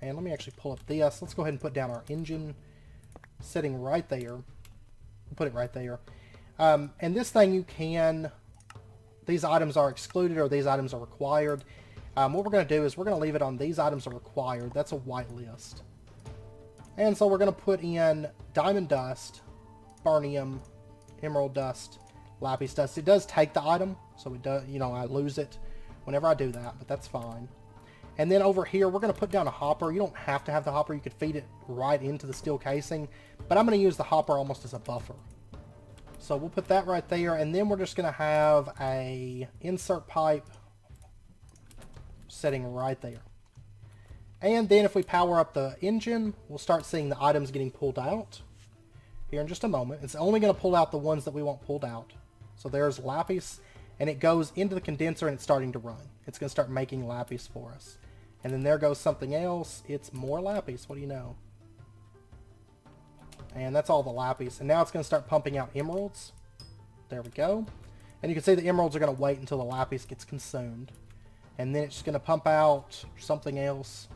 And let me actually pull up this. Let's go ahead and put down our engine setting right there. We'll put it right there. And this thing these items are excluded or these items are required. What we're going to do is we're going to leave it on these items are required. That's a white list. And so we're going to put in diamond dust, burnium, emerald dust, lapis dust. It does take the item, so it does, I lose it whenever I do that, but that's fine. And then over here, we're going to put down a hopper. You don't have to have the hopper. You could feed it right into the steel casing, but I'm going to use the hopper almost as a buffer. So we'll put that right there, and then we're just going to have a insert pipe setting right there. And then if we power up the engine, we'll start seeing the items getting pulled out here in just a moment. It's only going to pull out the ones that we want pulled out. So there's lapis, and it goes into the condenser, and it's starting to run. It's going to start making lapis for us. And then there goes something else. It's more lapis. What do you know? And that's all the lapis. And now it's going to start pumping out emeralds. There we go. And you can see the emeralds are going to wait until the lapis gets consumed. And then it's just going to pump out something else.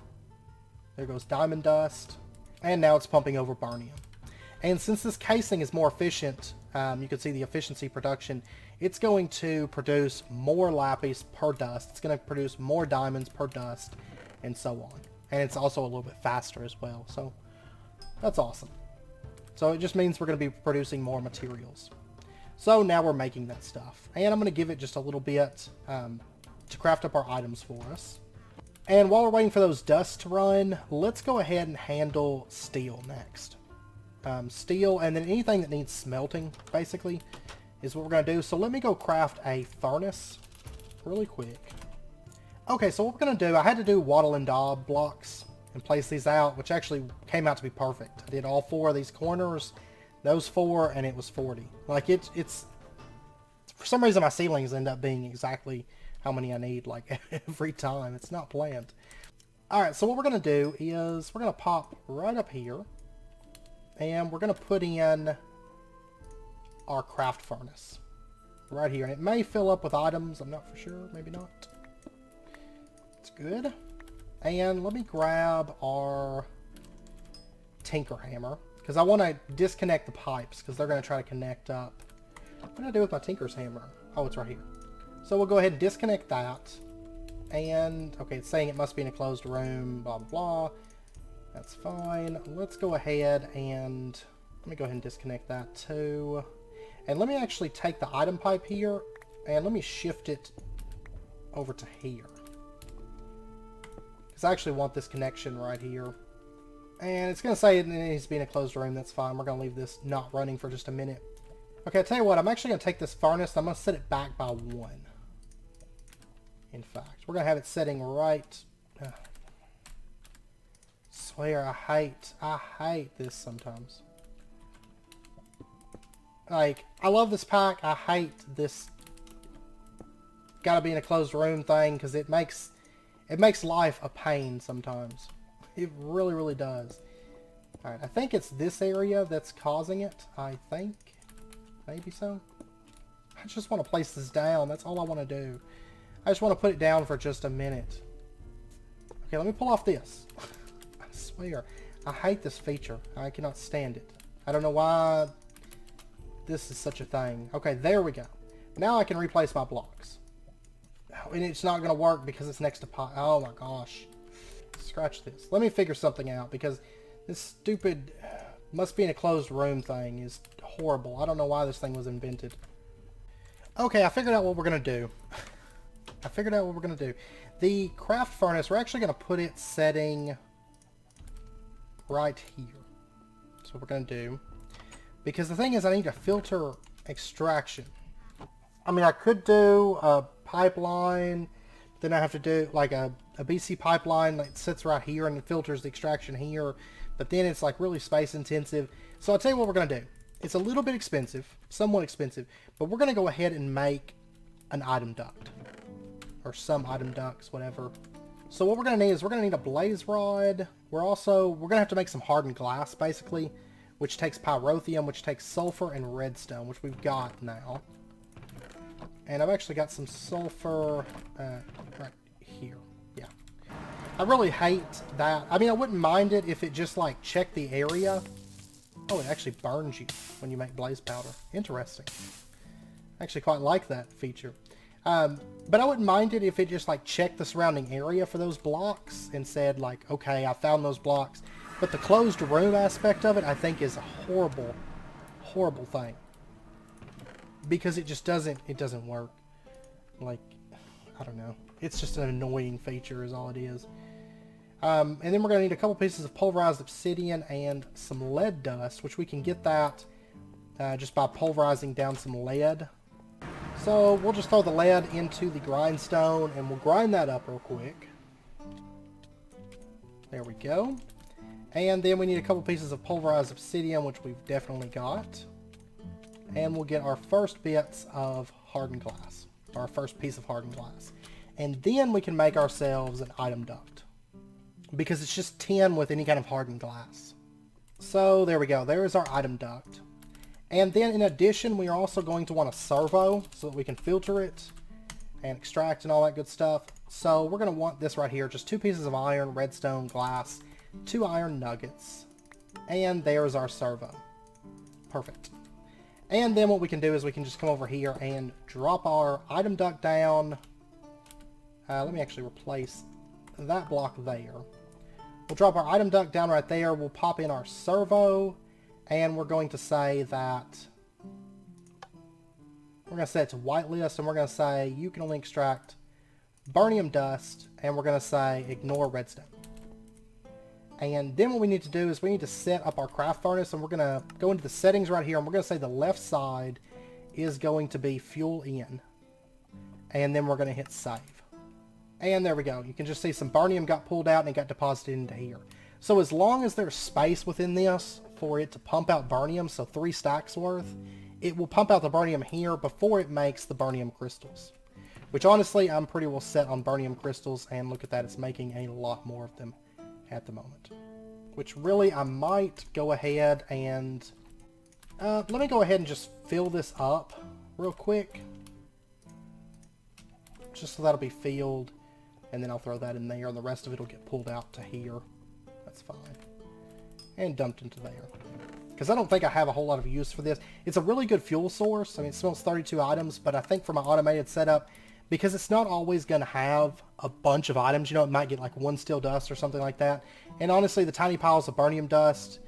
There goes diamond dust. And now it's pumping over burnium. And since this casing is more efficient, you can see the efficiency production, it's going to produce more lapis per dust. It's going to produce more diamonds per dust, and so on. And it's also a little bit faster as well. So that's awesome. So it just means we're going to be producing more materials. So now we're making that stuff. And I'm going to give it just a little bit to craft up our items for us. And while we're waiting for those dusts to run, let's go ahead and handle steel next. Steel, and then anything that needs smelting, basically, is what we're going to do. So let me go craft a furnace really quick. Okay, so what we're going to do, I had to do wattle and daub blocks and place these out, which actually came out to be perfect. I did all 4 of these corners, those 4, and it was 40. Like, it's for some reason my ceilings end up being exactly how many I need, like, every time. It's not planned. Alright, so what we're going to do is we're going to pop right up here, and we're going to put in our craft furnace. right here. And it may fill up with items. I'm not for sure. Maybe not. It's good. And let me grab our tinker hammer. Because I want to disconnect the pipes. Because they're going to try to connect up. What did I do with my tinker's hammer? Oh, it's right here. So we'll go ahead and disconnect that. And, okay, it's saying it must be in a closed room. Blah, blah, blah. That's fine. Let's go ahead and... Let me go ahead and disconnect that too. And let me actually take the item pipe here. And let me shift it over to here. Because I actually want this connection right here. And it's going to say it needs to be in a closed room. That's fine. We're going to leave this not running for just a minute. Okay, I'll tell you what. I'm actually going to take this furnace. I'm going to set it back by 1. In fact, we're going to have it setting right... swear, I hate this sometimes. Like, I love this pack. I hate this gotta be in a closed room thing, because it makes life a pain sometimes. It really, really does. Alright, I think it's this area that's causing it. I think. Maybe so. I just want to place this down. That's all I want to do. I just want to put it down for just a minute. Okay, let me pull off this. I swear, I hate this feature. I cannot stand it. I don't know why this is such a thing. Okay, there we go. Now I can replace my blocks. Oh, and it's not going to work because it's next to pot. Oh my gosh. Scratch this. Let me figure something out, because this stupid must be in a closed room thing is horrible. I don't know why this thing was invented. Okay, I figured out what we're going to do. The craft furnace, we're actually going to put it setting right here. That's what we're going to do. Because the thing is, I need a filter extraction. I mean, I could do a pipeline, then I have to do like a BC pipeline that sits right here and it filters the extraction here. But then it's like really space intensive. So I'll tell you what we're going to do. It's a little bit expensive, somewhat expensive, but we're going to go ahead and make an item duct. Or some item ducts, whatever. So what we're going to need is we're going to need a blaze rod. We're going to have to make some hardened glass, basically, which takes pyrotheum, which takes sulfur and redstone, which we've got now. And I've actually got some sulfur right here. Yeah. I really hate that. I mean, I wouldn't mind it if it just, like, checked the area. Oh, it actually burns you when you make blaze powder. Interesting. I actually quite like that feature. But I wouldn't mind it if it just, like, checked the surrounding area for those blocks and said, like, okay, I found those blocks. But the closed room aspect of it, I think, is a horrible, horrible thing. Because it just doesn't work. Like, I don't know. It's just an annoying feature is all it is. And then we're going to need a couple pieces of pulverized obsidian and some lead dust, which we can get that just by pulverizing down some lead. So we'll just throw the lead into the grindstone and we'll grind that up real quick. There we go. And then we need a couple pieces of pulverized obsidian, which we've definitely got. And we'll get our first bits of hardened glass. Our first piece of hardened glass. And then we can make ourselves an item duct. Because it's just tin with any kind of hardened glass. So there we go. There's our item duct. And then in addition, we are also going to want a servo so that we can filter it and extract and all that good stuff. So we're going to want this right here. Just 2 pieces of iron, redstone, glass, 2 iron nuggets. And there's our servo. Perfect. And then what we can do is we can just come over here and drop our item duct down. Let me actually replace that block there. We'll drop our item duct down right there. We'll pop in our servo. And we're going to say that we're going to set it to whitelist. And we're going to say you can only extract burnium dust. And we're going to say ignore redstone. And then what we need to do is we need to set up our craft furnace, and we're going to go into the settings right here, and we're going to say the left side is going to be fuel in. And then we're going to hit save. And there we go. You can just see some burnium got pulled out and it got deposited into here. So as long as there's space within this for it to pump out burnium, so 3 stacks worth, it will pump out the burnium here before it makes the burnium crystals. Which honestly, I'm pretty well set on burnium crystals, and look at that, it's making a lot more of them at the moment. Which really, I might go ahead and let me go ahead and just fill this up real quick. just so that'll be filled, and then I'll throw that in there, and the rest of it will get pulled out to here. That's fine. And dumped into there. Because I don't think I have a whole lot of use for this. It's a really good fuel source. I mean, it smells 32 items, but I think for my automated setup, because it's not always going to have a bunch of items, you know, it might get like one steel dust or something like that. And honestly, the tiny piles of burnium dust,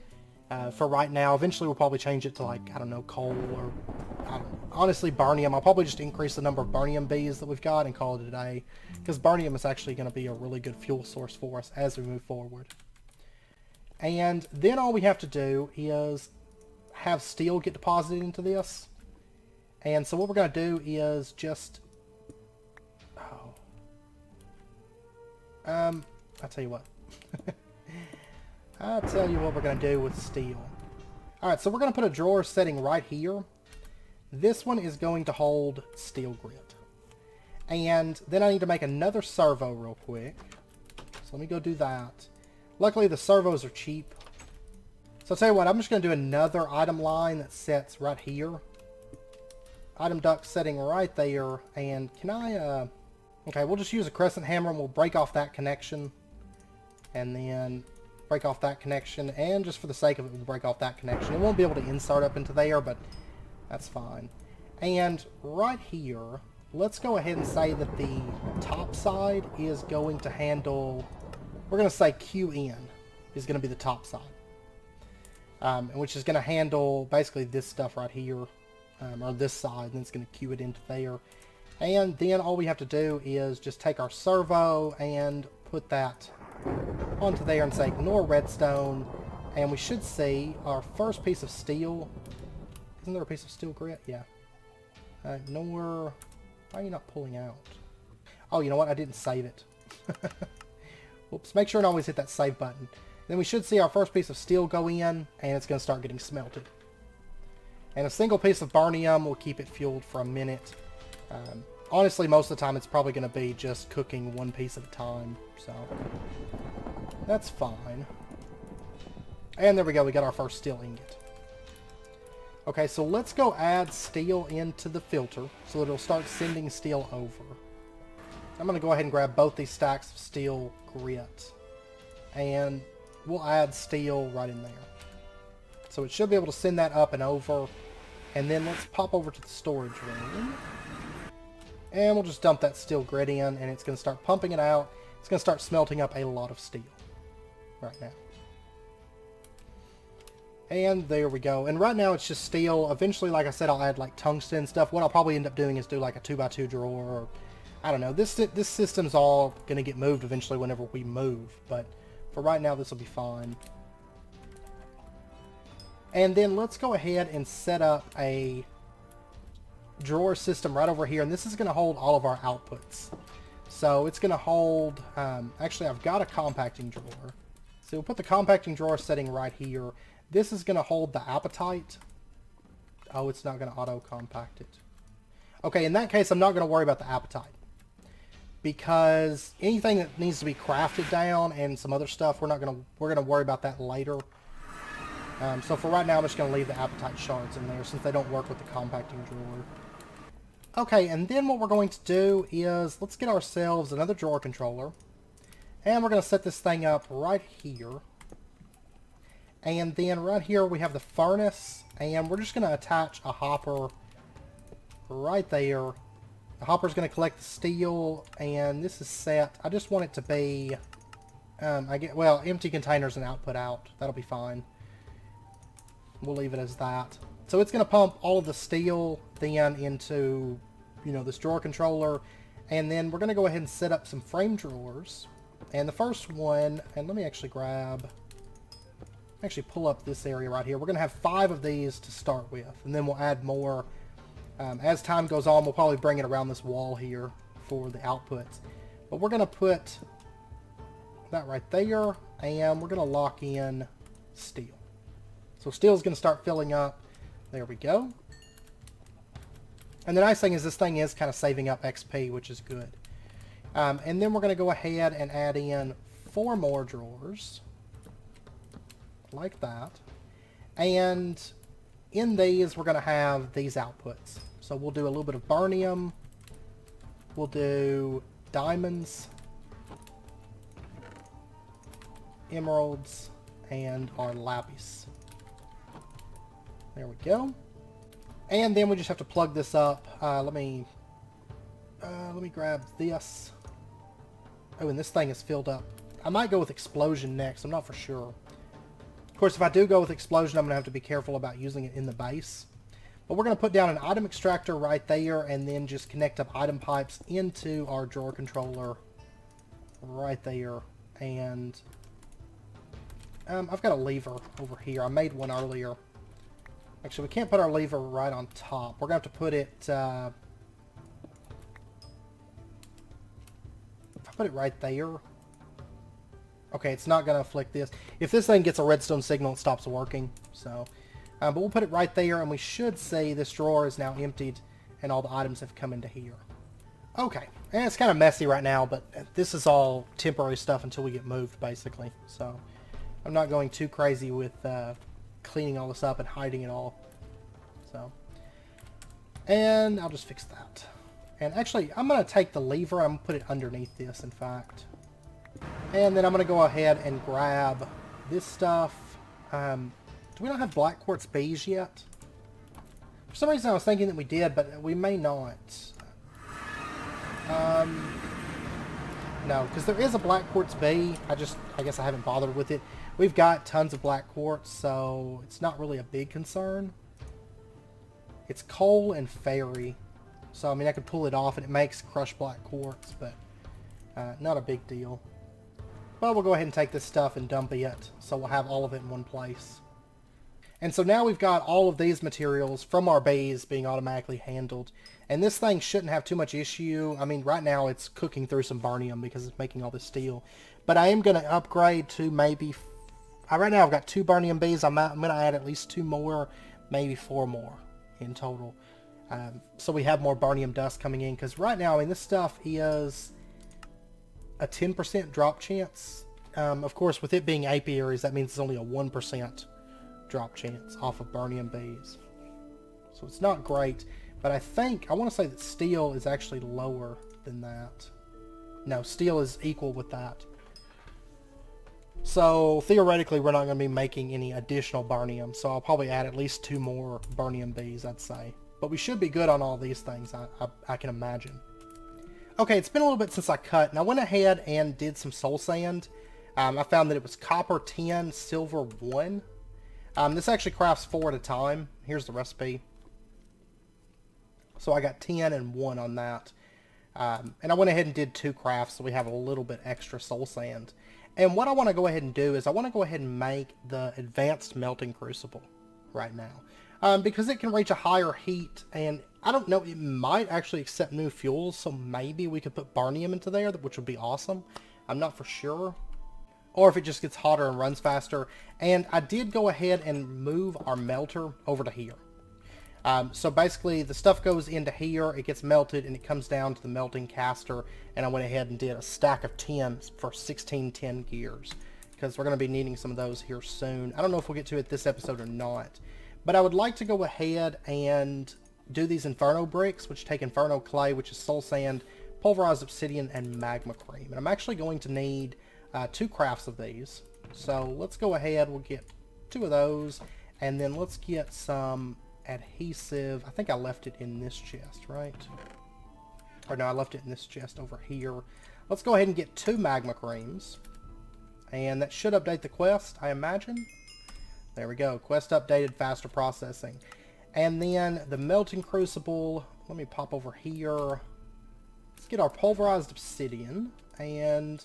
for right now, eventually we'll probably change it to like, I don't know, coal or, I don't know. Honestly, burnium. I'll probably just increase the number of burnium bees that we've got and call it a day. Because burnium is actually going to be a really good fuel source for us as we move forward. And then all we have to do is have steel get deposited into this. And so what we're going to do is just... I'll tell you what. I'll tell you what we're going to do with steel. Alright, so we're going to put a drawer setting right here. This one is going to hold steel grit. And then I need to make another servo real quick. So let me go do that. Luckily the servos are cheap. So I'll tell you what, I'm just going to do another item line that sets right here. Item duct setting right there. And can I... Okay, we'll just use a crescent hammer and we'll break off that connection. And then break off that connection. And just for the sake of it, we'll break off that connection. It won't be able to insert up into there, but that's fine. And right here, let's go ahead and say that the top side is going to handle... We're going to say QN is going to be the top side. Which is going to handle basically this stuff right here. Or this side, and it's going to queue it into there. And then all we have to do is just take our servo and put that onto there and say ignore redstone. And we should see our first piece of steel. Isn't there a piece of steel grit? Yeah. Ignore... Why are you not pulling out? Oh, you know what? I didn't save it. Whoops. Make sure and always hit that save button. Then we should see our first piece of steel go in, and it's going to start getting smelted. And a single piece of burnium will keep it fueled for a minute. Honestly, most of the time it's probably going to be just cooking one piece at a time, so that's fine. And there we go, we got our first steel ingot. Okay, so let's go add steel into the filter so that it'll start sending steel over. I'm going to go ahead and grab both these stacks of steel grit. And we'll add steel right in there. So it should be able to send that up and over. And then let's pop over to the storage room. And we'll just dump that steel grit in, and it's going to start pumping it out. It's going to start smelting up a lot of steel right now. And there we go. And right now it's just steel. Eventually, like I said, I'll add like tungsten and stuff. What I'll probably end up doing is do like a 2x2 drawer. Or, I don't know. This system's all going to get moved eventually whenever we move. But for right now, this will be fine. And then let's go ahead and set up a drawer system right over here. And this is going to hold all of our outputs. So it's going to hold... actually, I've got a compacting drawer. So we'll put the compacting drawer setting right here. This is going to hold the appetite. Oh, it's not going to auto-compact it. Okay, in that case, I'm not going to worry about the appetite. Because anything that needs to be crafted down and some other stuff, we're going to worry about that later. So for right now, I'm just going to leave the appetite shards in there since they don't work with the compacting drawer. Okay, and then what we're going to do is let's get ourselves another drawer controller. And we're going to set this thing up right here. And then right here we have the furnace. And we're just going to attach a hopper right there. The hopper's going to collect the steel. And this is set. I just want it to be... empty containers and output out. That'll be fine. We'll leave it as that. So it's going to pump all of the steel then into, this drawer controller. And then we're going to go ahead and set up some frame drawers. And the first one, and let me actually pull up this area right here. We're going to have 5 of these to start with. And then we'll add more. As time goes on, we'll probably bring it around this wall here for the outputs. But we're going to put that right there. And we're going to lock in steel. So steel's going to start filling up. There we go. And the nice thing is this thing is kind of saving up XP, which is good. And then we're going to go ahead and add in 4 more drawers. Like that. And in these, we're going to have these outputs. So we'll do a little bit of burnium. We'll do diamonds, emeralds, and our lapis. There we go. And then we just have to plug this up. Let me grab this. Oh, and this thing is filled up. I might go with explosion next. I'm not for sure. Of course, if I do go with explosion, I'm going to have to be careful about using it in the base. But we're going to put down an item extractor right there and then just connect up item pipes into our drawer controller right there. And I've got a lever over here. I made one earlier. Actually, we can't put our lever right on top. We're going to have to put it... if I put it right there... Okay, it's not going to flick this. If this thing gets a redstone signal, it stops working. So, but we'll put it right there, and we should say this drawer is now emptied, and all the items have come into here. Okay, and it's kind of messy right now, but this is all temporary stuff until we get moved, basically. So, I'm not going too crazy with cleaning all this up and hiding it all. So, and I'll just fix that. And actually, I'm going to take the lever, I'm going to put it underneath this, in fact. And then I'm going to go ahead and grab this stuff. Do we not have black quartz bees yet? For some reason I was thinking that we did, but we may not. No, because there is a black quartz bee. I guess I haven't bothered with it. We've got tons of black quartz, so it's not really a big concern. It's coal and fairy. So, I mean, I could pull it off and it makes crushed black quartz, but not a big deal. But we'll go ahead and take this stuff and dump it, so we'll have all of it in one place. And so now we've got all of these materials from our bays being automatically handled. And this thing shouldn't have too much issue. I mean, right now it's cooking through some barnium because it's making all this steel. But I am going to upgrade to maybe... right now I've got 2 barnium bays. I'm going to add at least 2 more, maybe 4 more in total. So we have more barnium dust coming in. Because right now, I mean, this stuff is a 10% drop chance. Of course, with it being apiaries, that means it's only a 1% drop chance off of barnium bays. So it's not great. But I want to say that steel is actually lower than that. No, steel is equal with that. So theoretically, we're not going to be making any additional barnium. So I'll probably add at least 2 more barnium bays, I'd say. But we should be good on all these things, I can imagine. Okay, it's been a little bit since I cut, and I went ahead and did some soul sand. I found that it was copper 10, silver 1. This actually crafts 4 at a time. Here's the recipe. So I got 10 and 1 on that. And I went ahead and did 2 crafts, so we have a little bit extra soul sand. And what I want to go ahead and do is I want to go ahead and make the advanced melting crucible right now. Because it can reach a higher heat, and I don't know, it might actually accept new fuels, so maybe we could put barnium into there, which would be awesome. I'm not for sure. Or if it just gets hotter and runs faster. And I did go ahead and move our melter over to here. So basically the stuff goes into here, it gets melted, and it comes down to the melting caster, and I went ahead and did a stack of 10 for 1610 gears, because we're going to be needing some of those here soon. I don't know if we'll get to it this episode or not, but I would like to go ahead and do these inferno bricks, which take inferno clay, which is soul sand, pulverized obsidian, and magma cream. And I'm actually going to need 2 crafts of these. So let's go ahead, we'll get 2 of those, and then let's get some adhesive. I think I left it in this chest, right? Or no, I left it in this chest over here. Let's go ahead and get 2 magma creams, and that should update the quest, I imagine. There we go, quest updated, faster processing. And then the melting crucible, let me pop over here. Let's get our pulverized obsidian and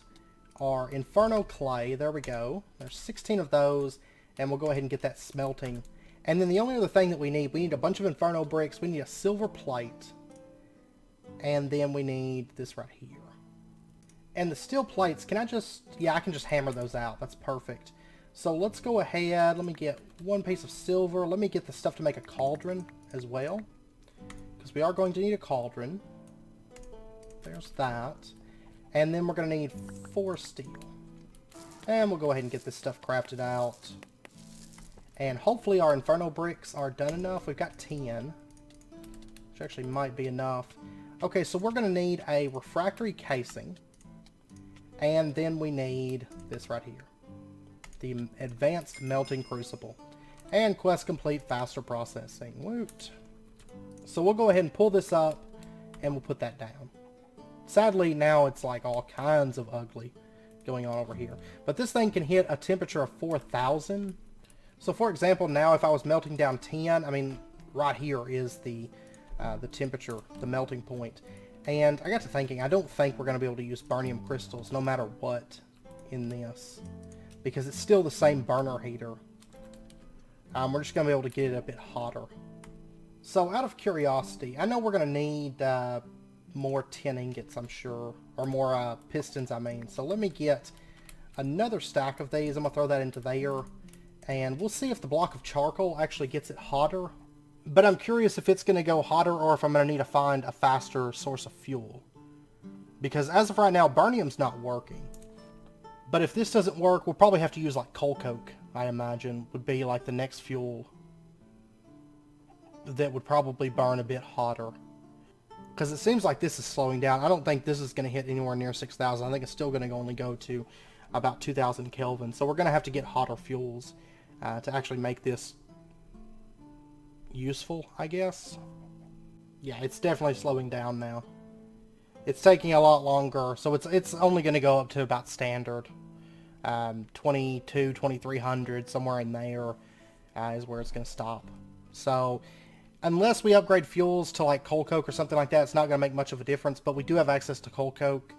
our inferno clay. There we go. There's 16 of those, and we'll go ahead and get that smelting. And then the only other thing that we need a bunch of inferno bricks, we need a silver plate, and then we need this right here. And the steel plates, can I just, yeah, I can just hammer those out. That's perfect. So let's go ahead, let me get 1 piece of silver. Let me get the stuff to make a cauldron as well, because we are going to need a cauldron. There's that. And then we're going to need 4 steel. And we'll go ahead and get this stuff crafted out. And hopefully our inferno bricks are done enough. We've got 10, which actually might be enough. Okay, so we're going to need a refractory casing. And then we need this right here. The advanced melting crucible. And quest complete, faster processing. Woot. So we'll go ahead and pull this up and we'll put that down. Sadly, now it's like all kinds of ugly going on over here. But this thing can hit a temperature of 4,000. So for example, now if I was melting down 10, I mean, right here is the temperature, the melting point. And I got to thinking, I don't think we're going to be able to use burnium crystals no matter what in this. Because it's still the same burner heater. We're just going to be able to get it a bit hotter. So out of curiosity, I know we're going to need more tin ingots, I'm sure. Or more pistons, I mean. So let me get another stack of these. I'm going to throw that into there. And we'll see if the block of charcoal actually gets it hotter. But I'm curious if it's going to go hotter or if I'm going to need to find a faster source of fuel. Because as of right now, burnium's not working. But if this doesn't work, we'll probably have to use like coal coke, I imagine, would be like the next fuel that would probably burn a bit hotter. Because it seems like this is slowing down. I don't think this is going to hit anywhere near 6,000. I think it's still going to only go to about 2,000 Kelvin. So we're going to have to get hotter fuels to actually make this useful, I guess. Yeah, it's definitely slowing down now. It's taking a lot longer, so it's only going to go up to about standard. 2300, somewhere in there is where it's going to stop. So unless we upgrade fuels to like coal coke or something like that, it's not going to make much of a difference, but we do have access to coal coke.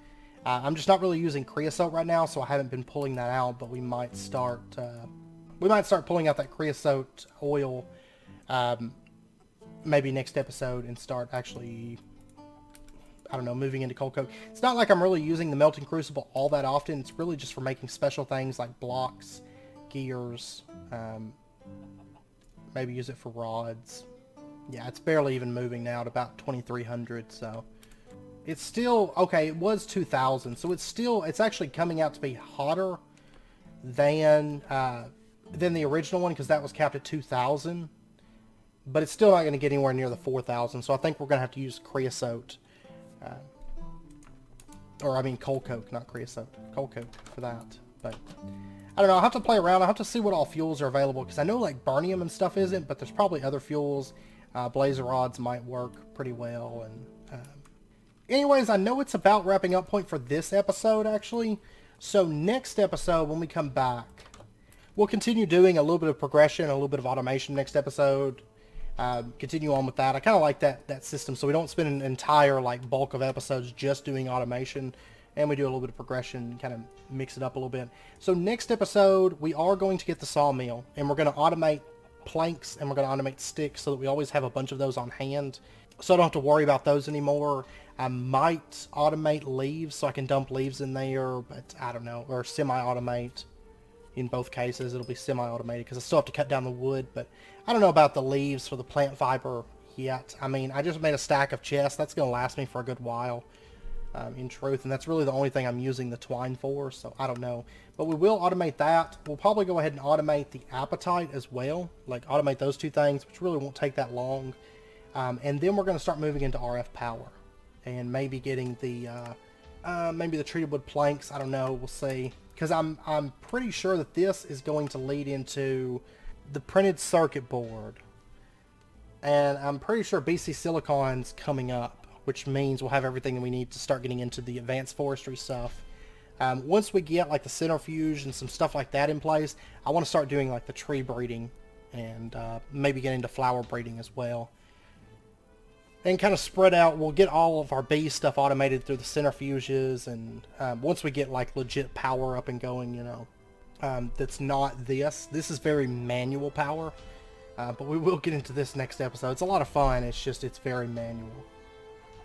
I'm just not really using creosote right now, so I haven't been pulling that out, but we might start pulling out that creosote oil maybe next episode and start actually, I don't know, moving into coal coke. It's not like I'm really using the melting crucible all that often. It's really just for making special things like blocks, gears, maybe use it for rods. Yeah, it's barely even moving now at about 2300, so it's still okay. It was 2000, so it's actually coming out to be hotter than the original one, because that was capped at 2000. But it's still not going to get anywhere near the 4,000, so I think we're going to have to use creosote. Or, I mean, coal coke, not creosote. Coal coke for that. But, I don't know, I'll have to play around. I'll have to see what all fuels are available, because I know, like, burnium and stuff isn't, but there's probably other fuels. Blazer rods might work pretty well. And anyways, I know it's about wrapping up point for this episode, actually. So, next episode, when we come back, we'll continue doing a little bit of progression, a little bit of automation next episode. Continue on with that. I kind of like that system, so we don't spend an entire like bulk of episodes just doing automation, and we do a little bit of progression, kind of mix it up a little bit. So next episode, we are going to get the sawmill, and we're going to automate planks, and we're going to automate sticks, so that we always have a bunch of those on hand, so I don't have to worry about those anymore. I might automate leaves, so I can dump leaves in there, but I don't know, or semi-automate. In both cases, it'll be semi-automated because I still have to cut down the wood, but I don't know about the leaves for the plant fiber yet. I mean, I just made a stack of chests. That's going to last me for a good while, in truth, and that's really the only thing I'm using the twine for, so I don't know. But we will automate that. We'll probably go ahead and automate the appetite as well, like automate those two things, which really won't take that long. And then we're going to start moving into RF power, and maybe getting the maybe the treated wood planks. I don't know. We'll see. Because I'm pretty sure that this is going to lead into the printed circuit board. And I'm pretty sure BC Silicon's coming up, which means we'll have everything that we need to start getting into the advanced forestry stuff. Once we get like the centrifuge and some stuff like that in place, I want to start doing like the tree breeding and maybe get into flower breeding as well. And kind of spread out. We'll get all of our bee stuff automated through the centrifuges, and once we get like legit power up and going, you know, that's not this. This is very manual power, but we will get into this next episode. It's a lot of fun. It's just it's very manual.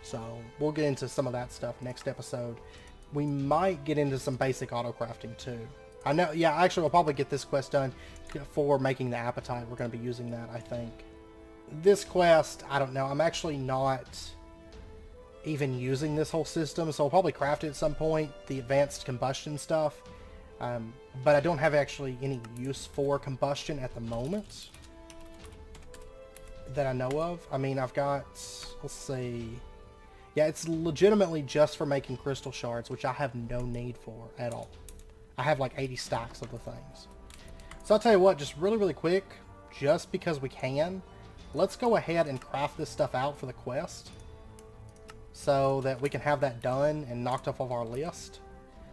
So we'll get into some of that stuff next episode. We might get into some basic auto crafting too. I know. Yeah, actually, we'll probably get this quest done for making the appetite. We're going to be using that, I think. This quest, I don't know. I'm actually not even using this whole system, so I'll probably craft it at some point, the advanced combustion stuff. But I don't have actually any use for combustion at the moment that I know of. I mean, I've got, let's see. Yeah, it's legitimately just for making crystal shards, which I have no need for at all. I have like 80 stacks of the things. So I'll tell you what, just really, really quick, just because we can, let's go ahead and craft this stuff out for the quest so that we can have that done and knocked off of our list.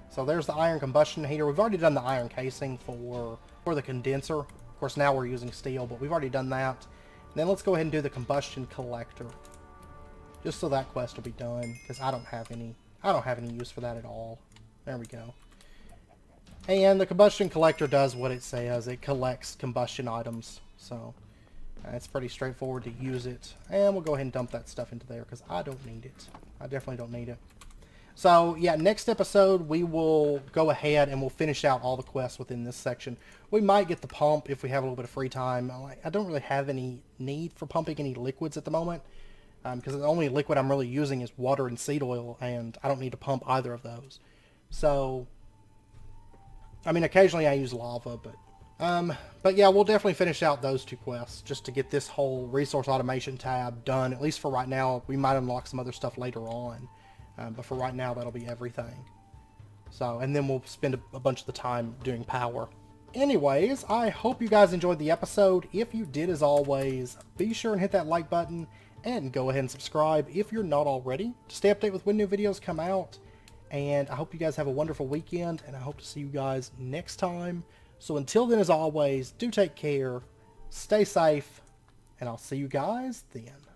So there's the iron combustion heater. We've already done the iron casing for the condenser. Of course, now we're using steel, but we've already done that. And then let's go ahead and do the combustion collector, just so that quest will be done, because I don't have any use for that at all. There we go. And the combustion collector does what it says. It collects combustion items, so it's pretty straightforward to use it. And we'll go ahead and dump that stuff into there, because I don't need it. I definitely don't need it. So, yeah, next episode we will go ahead and we'll finish out all the quests within this section. We might get the pump if we have a little bit of free time. I don't really have any need for pumping any liquids at the moment, because the only liquid I'm really using is water and seed oil, and I don't need to pump either of those. So, I mean, occasionally I use lava, but yeah, we'll definitely finish out those two quests just to get this whole resource automation tab done, at least for right now. We might unlock some other stuff later on. But for right now, that'll be everything. So, and then we'll spend a bunch of the time doing power. Anyways, I hope you guys enjoyed the episode. If you did, as always, be sure and hit that like button and go ahead and subscribe if you're not already to stay updated with when new videos come out. And I hope you guys have a wonderful weekend, and I hope to see you guys next time. So until then, as always, do take care, stay safe, and I'll see you guys then.